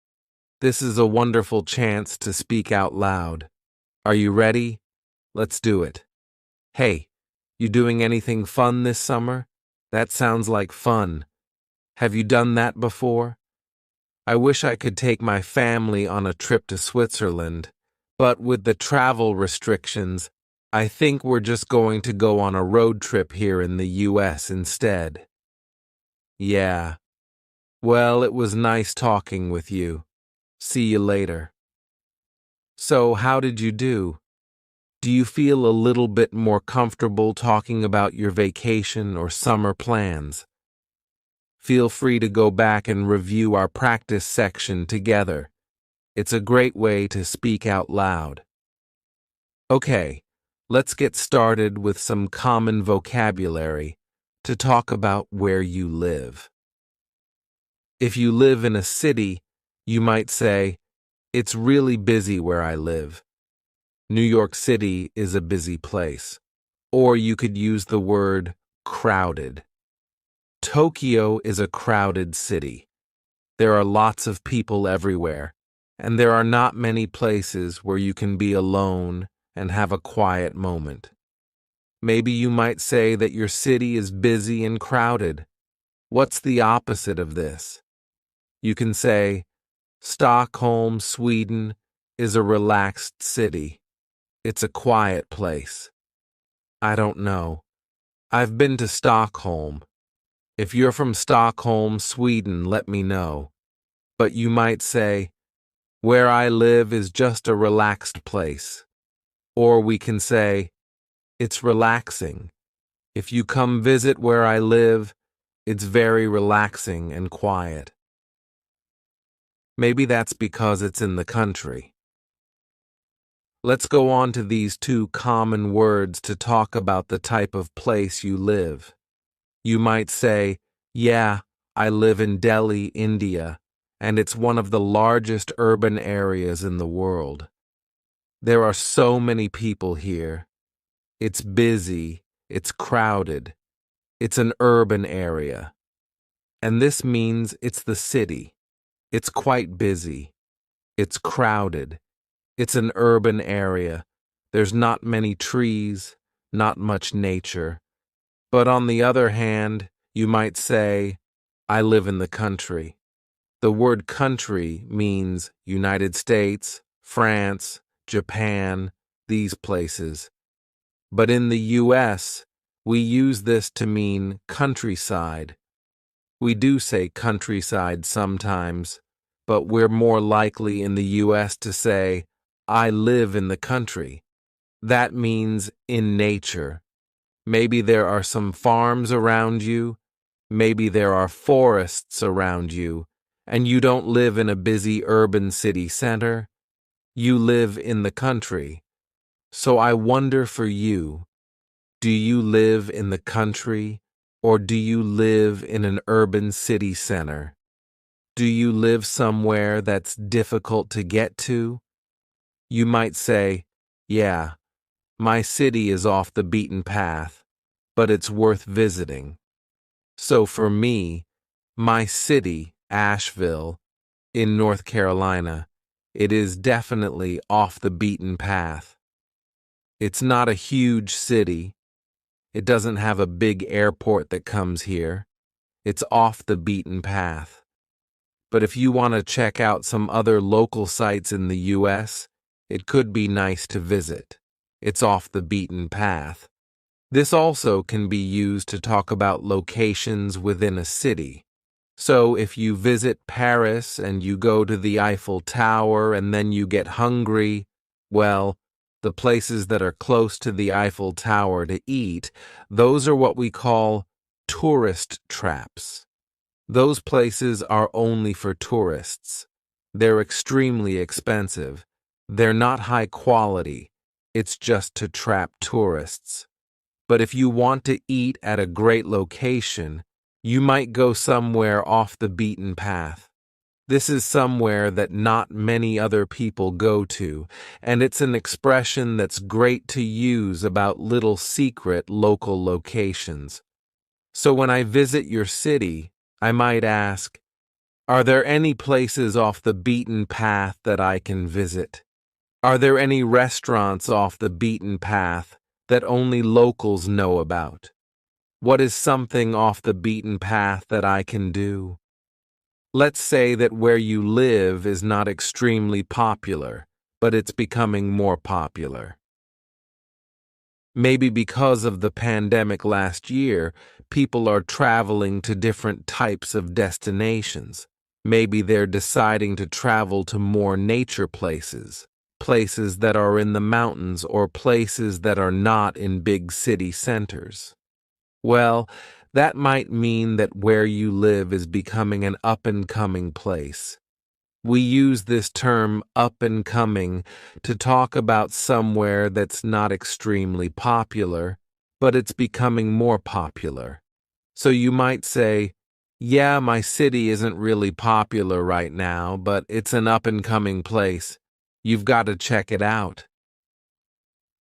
This is a wonderful chance to speak out loud. Are you ready? Let's do it. Hey, you doing anything fun this summer? That sounds like fun. Have you done that before? I wish I could take my family on a trip to Switzerland, but with the travel restrictions, I think we're just going to go on a road trip here in the US instead. Yeah. Well, it was nice talking with you. See you later. So, how did you do? Do you feel a little bit more comfortable talking about your vacation or summer plans? Feel free to go back and review our practice section together. It's a great way to speak out loud. Okay, let's get started with some common vocabulary to talk about where you live. If you live in a city, you might say, "It's really busy where I live." New York City is a busy place. Or you could use the word crowded. Tokyo is a crowded city. There are lots of people everywhere, and there are not many places where you can be alone and have a quiet moment. Maybe you might say that your city is busy and crowded. What's the opposite of this? You can say, Stockholm, Sweden, is a relaxed city. It's a quiet place. I don't know. I've been to Stockholm. If you're from Stockholm, Sweden, let me know. But you might say, where I live is just a relaxed place. Or we can say, it's relaxing. If you come visit where I live, it's very relaxing and quiet. Maybe that's because it's in the country. Let's go on to these two common words to talk about the type of place you live. You might say, yeah, I live in Delhi, India, and it's one of the largest urban areas in the world. There are so many people here. It's busy, it's crowded, it's an urban area. And this means it's the city. It's quite busy. It's crowded. It's an urban area. There's not many trees, not much nature. But on the other hand, you might say, I live in the country. The word country means United States, France, Japan, these places. But in the U.S., we use this to mean countryside. We do say countryside sometimes, but we're more likely in the U.S. to say, I live in the country. That means in nature. Maybe there are some farms around you, maybe there are forests around you, and you don't live in a busy urban city center. You live in the country. So I wonder for you, do you live in the country or do you live in an urban city center? Do you live somewhere that's difficult to get to? You might say, yeah, my city is off the beaten path, but it's worth visiting. So for me, my city, Asheville, in North Carolina, it is definitely off the beaten path. It's not a huge city. It doesn't have a big airport that comes here. It's off the beaten path. But if you want to check out some other local sites in the U.S., it could be nice to visit. It's off the beaten path. This also can be used to talk about locations within a city. So if you visit Paris and you go to the Eiffel Tower and then you get hungry, well, the places that are close to the Eiffel Tower to eat, those are what we call tourist traps. Those places are only for tourists. They're extremely expensive. They're not high quality. It's just to trap tourists. But if you want to eat at a great location, you might go somewhere off the beaten path. This is somewhere that not many other people go to, and it's an expression that's great to use about little secret local locations. So when I visit your city, I might ask, are there any places off the beaten path that I can visit? Are there any restaurants off the beaten path that only locals know about? What is something off the beaten path that I can do? Let's say that where you live is not extremely popular, but it's becoming more popular. Maybe because of the pandemic last year, people are traveling to different types of destinations. Maybe they're deciding to travel to more nature places, places that are in the mountains or places that are not in big city centers. Well, that might mean that where you live is becoming an up-and-coming place. We use this term up and coming to talk about somewhere that's not extremely popular, but it's becoming more popular. So you might say, yeah, my city isn't really popular right now, but it's an up and coming place. You've got to check it out.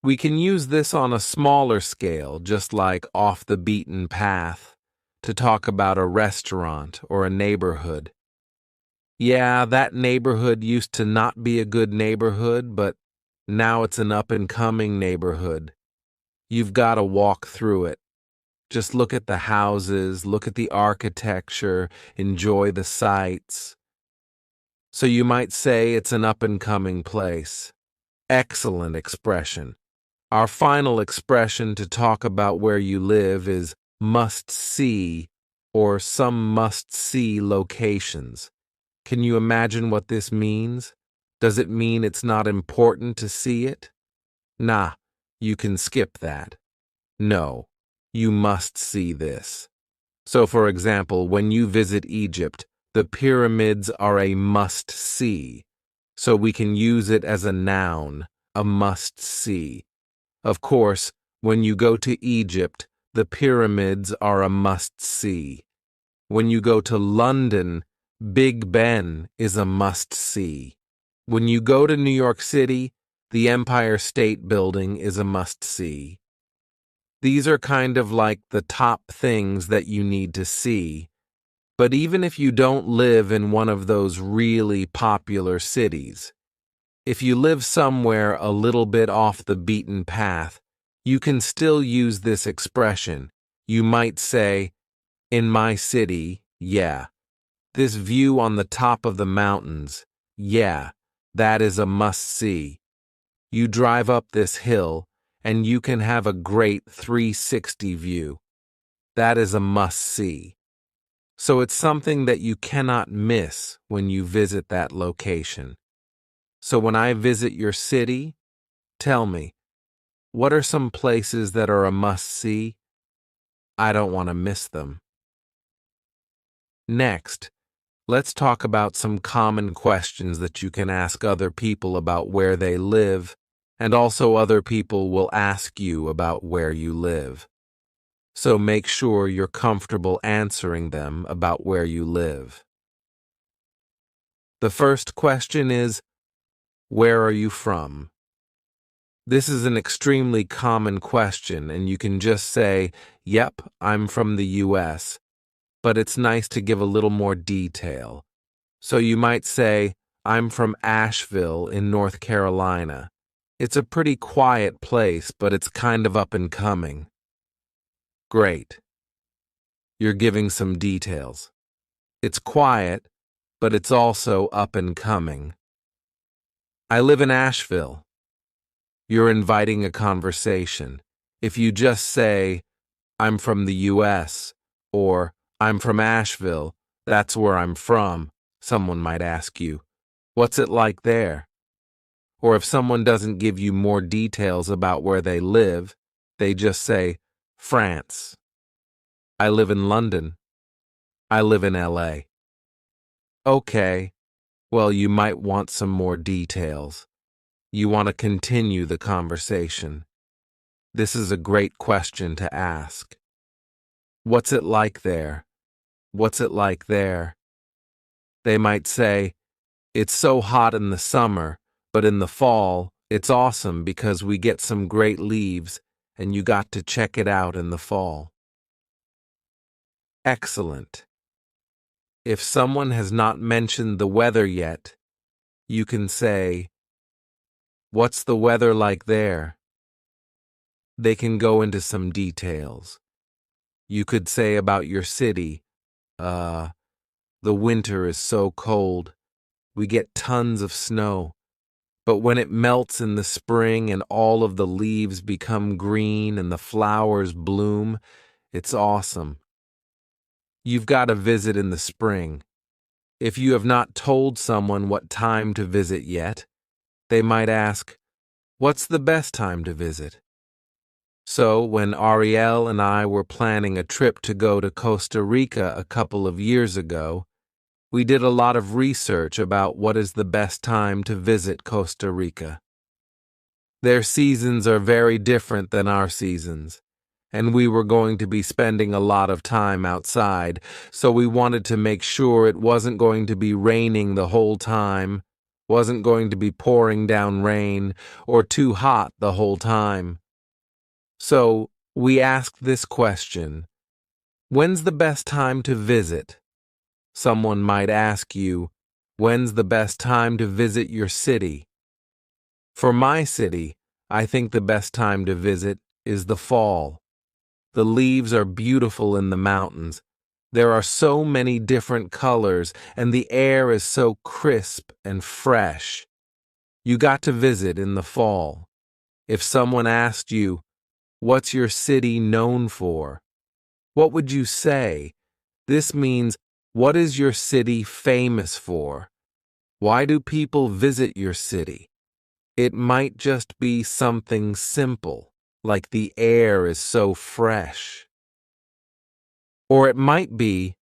We can use this on a smaller scale, just like off the beaten path, to talk about a restaurant or a neighborhood. Yeah, that neighborhood used to not be a good neighborhood, but now it's an up-and-coming neighborhood. You've got to walk through it. Just look at the houses, look at the architecture, enjoy the sights. So you might say it's an up-and-coming place. Excellent expression. Our final expression to talk about where you live is must see or some must see locations. Can you imagine what this means? Does it mean it's not important to see it? Nah, you can skip that. No, you must see this. So, for example, when you visit Egypt, the pyramids are a must see. So we can use it as a noun, a must see. Of course, when you go to Egypt, the pyramids are a must see. When you go to London, Big Ben is a must see. When you go to New York City, the Empire State Building is a must see. These are kind of like the top things that you need to see. But even if you don't live in one of those really popular cities, if you live somewhere a little bit off the beaten path, you can still use this expression. You might say, in my city, yeah. This view on the top of the mountains, yeah, that is a must-see. You drive up this hill, and you can have a great 360 view. That is a must-see. So it's something that you cannot miss when you visit that location. So when I visit your city, tell me, what are some places that are a must-see? I don't want to miss them. Next, let's talk about some common questions that you can ask other people about where they live, and also other people will ask you about where you live. So make sure you're comfortable answering them about where you live. The first question is, where are you from? This is an extremely common question, and you can just say, yep, I'm from the US, but it's nice to give a little more detail. So you might say, I'm from Asheville in North Carolina. It's a pretty quiet place, but it's kind of up and coming. Great. You're giving some details. It's quiet, but it's also up and coming. I live in Asheville. You're inviting a conversation. If you just say, I'm from the US, or I'm from Asheville, that's where I'm from, someone might ask you, what's it like there? Or if someone doesn't give you more details about where they live, they just say, France. I live in London. I live in LA. Okay, well, you might want some more details. You want to continue the conversation. This is a great question to ask. What's it like there? What's it like there? They might say, it's so hot in the summer, but in the fall, it's awesome because we get some great leaves and you got to check it out in the fall. Excellent. If someone has not mentioned the weather yet, you can say, what's the weather like there? They can go into some details. You could say about your city, the winter is so cold. We get tons of snow. But when it melts in the spring and all of the leaves become green and the flowers bloom, it's awesome. You've got to visit in the spring. If you have not told someone what time to visit yet, they might ask, what's the best time to visit? So when Ariel and I were planning a trip to go to Costa Rica a couple of years ago, we did a lot of research about what is the best time to visit Costa Rica. Their seasons are very different than our seasons, and we were going to be spending a lot of time outside, so we wanted to make sure it wasn't going to be raining the whole time, wasn't going to be pouring down rain or too hot the whole time. So we asked this question: when's the best time to visit? Someone might ask you, when's the best time to visit your city? For my city, I think the best time to visit is the fall. The leaves are beautiful in the mountains. There are so many different colors, and the air is so crisp and fresh. You got to visit in the fall. If someone asked you, what's your city known for? What would you say? This means, what is your city famous for? Why do people visit your city? It might just be something simple, like the air is so fresh. Or it might be,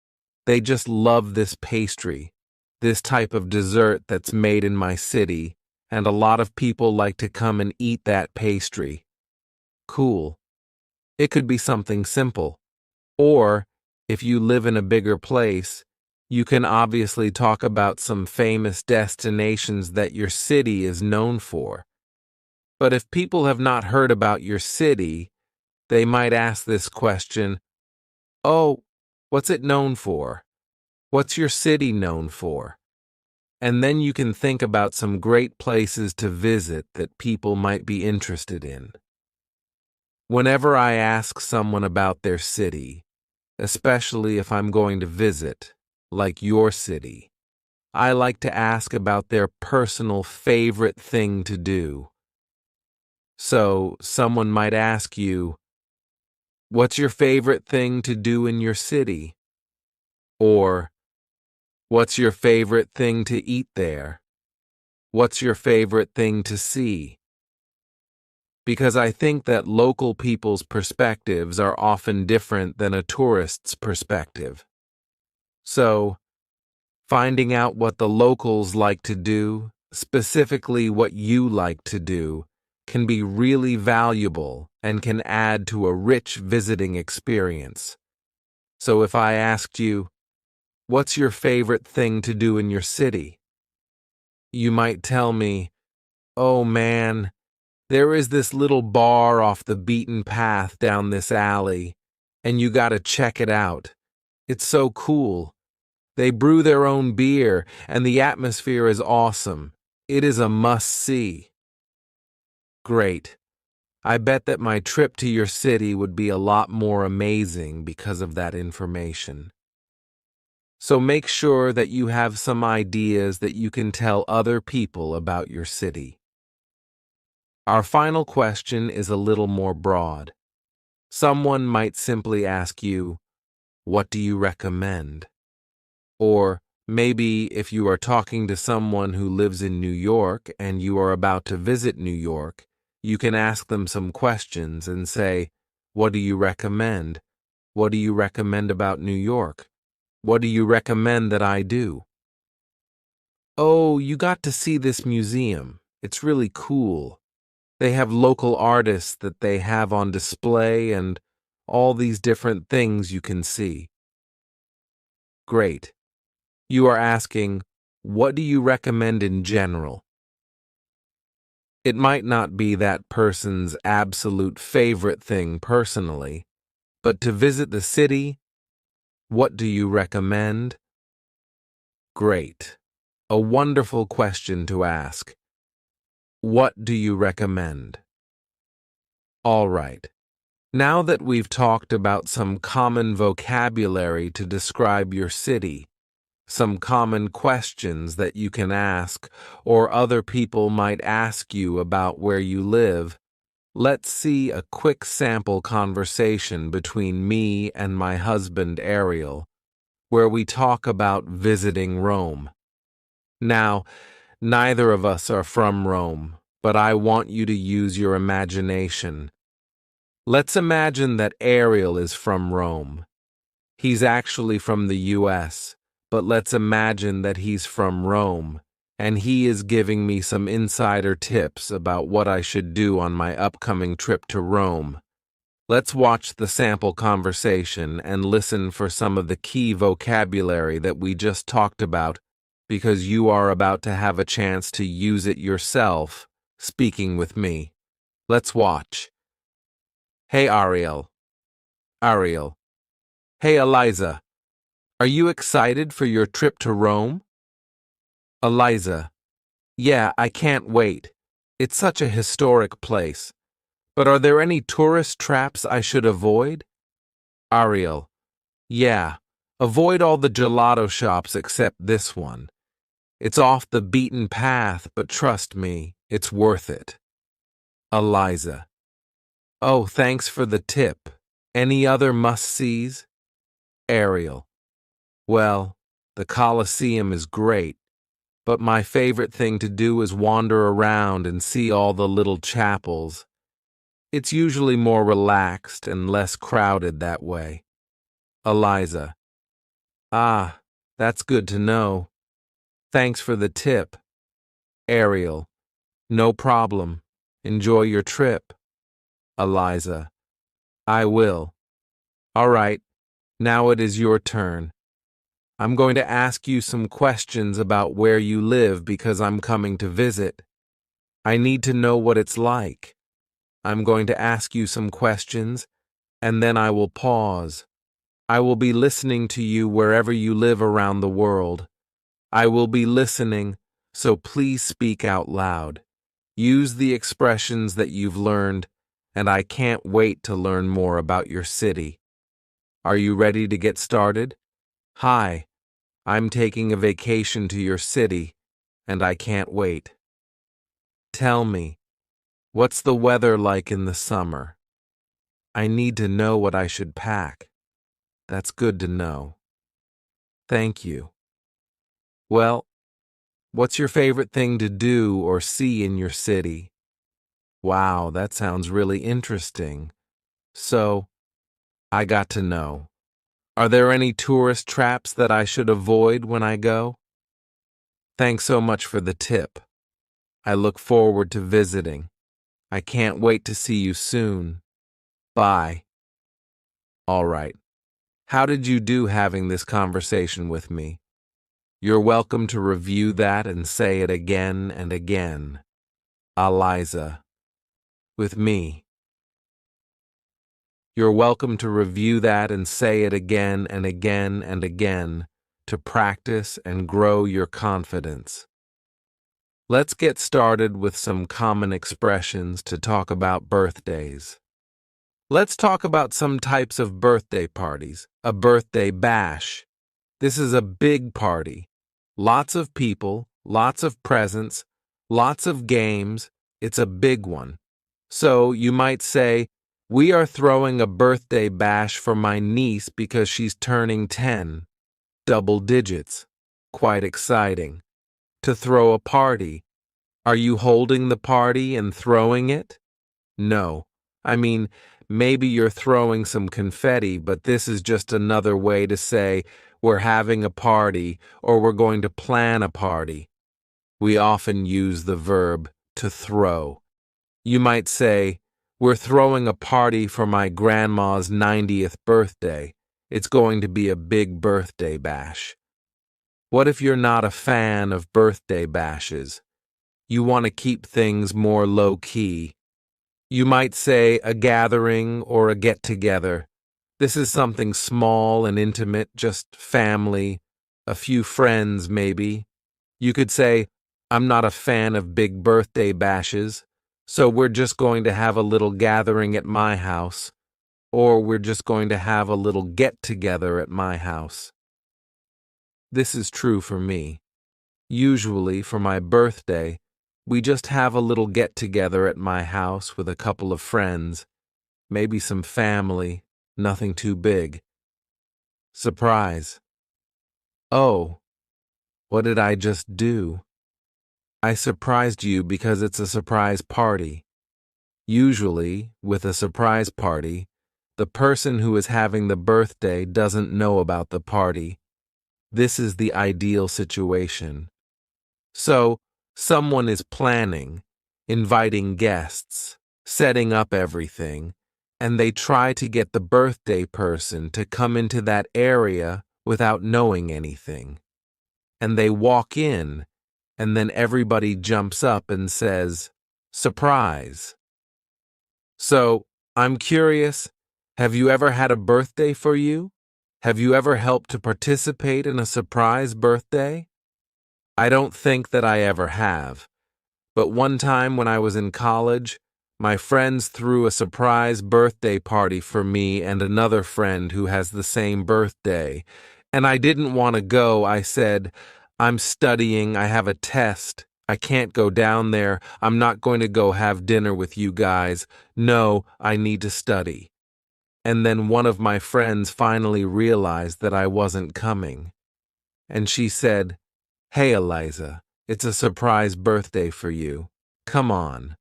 they just love this pastry, this type of dessert that's made in my city, and a lot of people like to come and eat that pastry. Cool. It could be something simple. Or, if you live in a bigger place, you can obviously talk about some famous destinations that your city is known for. But if people have not heard about your city, they might ask this question: oh, what's it known for? What's your city known for? And then you can think about some great places to visit that people might be interested in. Whenever I ask someone about their city, especially if I'm going to visit, like your city, I like to ask about their personal favorite thing to do. So, someone might ask you, what's your favorite thing to do in your city? Or, what's your favorite thing to eat there? What's your favorite thing to see? Because I think that local people's perspectives are often different than a tourist's perspective. So, finding out what the locals like to do, specifically what you like to do, can be really valuable and can add to a rich visiting experience. So if I asked you, what's your favorite thing to do in your city? You might tell me, oh man, there is this little bar off the beaten path down this alley, and you gotta check it out. It's so cool. They brew their own beer, and the atmosphere is awesome. It is a must-see. Great. I bet that my trip to your city would be a lot more amazing because of that information. So make sure that you have some ideas that you can tell other people about your city. Our final question is a little more broad. Someone might simply ask you, what do you recommend? Or maybe if you are talking to someone who lives in New York and you are about to visit New York, you can ask them some questions and say, what do you recommend? What do you recommend about New York? What do you recommend that I do? Oh, you got to see this museum. It's really cool. They have local artists that they have on display and all these different things you can see. Great. You are asking, what do you recommend in general? It might not be that person's absolute favorite thing personally, but to visit the city, what do you recommend? Great. A wonderful question to ask. What do you recommend? All right. Now that we've talked about some common vocabulary to describe your city, some common questions that you can ask or other people might ask you about where you live, let's see a quick sample conversation between me and my husband Ariel, where we talk about visiting Rome. Now, neither of us are from Rome, but I want you to use your imagination. Let's imagine that Ariel is from Rome. He's actually from the US, but let's imagine that he's from Rome, and he is giving me some insider tips about what I should do on my upcoming trip to Rome. Let's watch the sample conversation and listen for some of the key vocabulary that we just talked about because you are about to have a chance to use it yourself, speaking with me. Let's watch. Hey, Ariel. Ariel. Hey, Eliza. Are you excited for your trip to Rome? Eliza. Yeah, I can't wait. It's such a historic place. But are there any tourist traps I should avoid? Ariel. Yeah, avoid all the gelato shops except this one. It's off the beaten path, but trust me, it's worth it. Eliza. Oh, thanks for the tip. Any other must-sees? Ariel. Well, the Colosseum is great, but my favorite thing to do is wander around and see all the little chapels. It's usually more relaxed and less crowded that way. Eliza. Ah, that's good to know. Thanks for the tip. Ariel. No problem. Enjoy your trip. Eliza. I will. All right, now it is your turn. I'm going to ask you some questions about where you live because I'm coming to visit. I need to know what it's like. I'm going to ask you some questions, and then I will pause. I will be listening to you wherever you live around the world. I will be listening, so please speak out loud. Use the expressions that you've learned, and I can't wait to learn more about your city. Are you ready to get started? Hi, I'm taking a vacation to your city, and I can't wait. Tell me, what's the weather like in the summer? I need to know what I should pack. That's good to know. Thank you. Well, what's your favorite thing to do or see in your city? Wow, that sounds really interesting. So, I got to know. Are there any tourist traps that I should avoid when I go? Thanks so much for the tip. I look forward to visiting. I can't wait to see you soon. Bye. All right. How did you do having this conversation with me? You're welcome to review that and say it again and again. Eliza. With me. You're welcome to review that and say it again and again and again to practice and grow your confidence. Let's get started with some common expressions to talk about birthdays. Let's talk about some types of birthday parties. A birthday bash. This is a big party. Lots of people, lots of presents, lots of games. It's a big one. So you might say, we are throwing a birthday bash for my niece because she's turning 10. Double digits. Quite exciting. To throw a party. Are you holding the party and throwing it? No. I mean, maybe you're throwing some confetti, but this is just another way to say we're having a party or we're going to plan a party. We often use the verb to throw. You might say, we're throwing a party for my grandma's 90th birthday. It's going to be a big birthday bash. What if you're not a fan of birthday bashes? You want to keep things more low-key. You might say a gathering or a get-together. This is something small and intimate, just family, a few friends maybe. You could say, I'm not a fan of big birthday bashes, so we're just going to have a little gathering at my house, or we're just going to have a little get-together at my house. This is true for me. Usually, for my birthday, we just have a little get-together at my house with a couple of friends, maybe some family, nothing too big. Surprise. Oh, what did I just do? I surprised you because it's a surprise party. Usually, with a surprise party, the person who is having the birthday doesn't know about the party. This is the ideal situation. So, someone is planning, inviting guests, setting up everything, and they try to get the birthday person to come into that area without knowing anything. and they walk in, and then everybody jumps up and says, "Surprise." So, I'm curious, have you ever had a birthday for you? Have you ever helped to participate in a surprise birthday? I don't think that I ever have. But one time when I was in college, my friends threw a surprise birthday party for me and another friend who has the same birthday. And I didn't want to go. I said, "I'm studying, I have a test. I can't go down there. I'm not going to go have dinner with you guys. No, I need to study." And then one of my friends finally realized that I wasn't coming. And she said, "Hey, Eliza, it's a surprise birthday for you. Come on."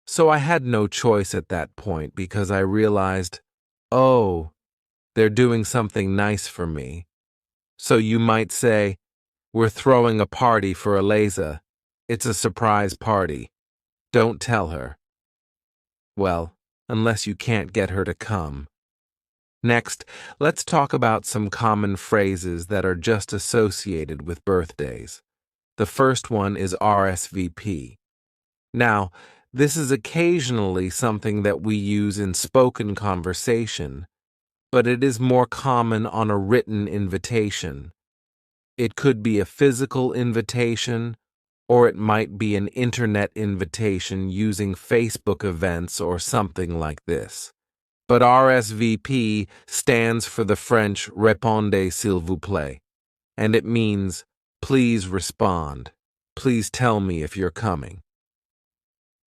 So I had no choice at that point because I realized, oh, they're doing something nice for me. So you might say, "We're throwing a party for Eliza. It's a surprise party. Don't tell her." Well, unless you can't get her to come. Next, let's talk about some common phrases that are just associated with birthdays. The first one is RSVP. Now, this is occasionally something that we use in spoken conversation, but it is more common on a written invitation. It could be a physical invitation, or it might be an internet invitation using Facebook events or something like this. But RSVP stands for the French Répondez s'il vous plaît, and it means, please respond. Please tell me if you're coming.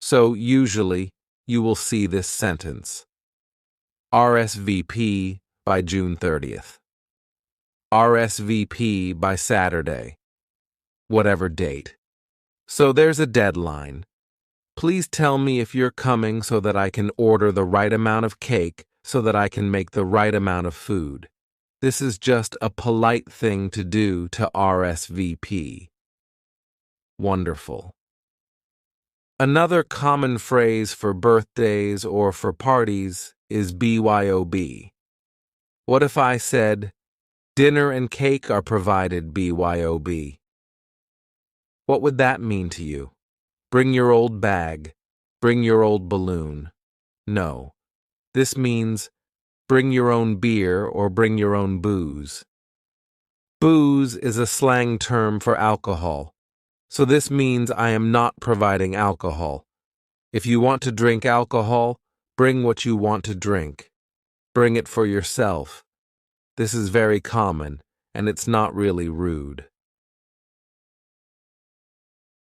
So usually, you will see this sentence. RSVP by June 30th. RSVP by Saturday. Whatever date. So there's a deadline. Please tell me if you're coming so that I can order the right amount of cake so that I can make the right amount of food. This is just a polite thing to do to RSVP. Wonderful. Another common phrase for birthdays or for parties is BYOB. What if I said, "Dinner and cake are provided BYOB"? What would that mean to you? Bring your old bag. Bring your old balloon. No. This means bring your own beer or bring your own booze. Booze is a slang term for alcohol, so this means I am not providing alcohol. If you want to drink alcohol, bring what you want to drink. Bring it for yourself. This is very common, and it's not really rude.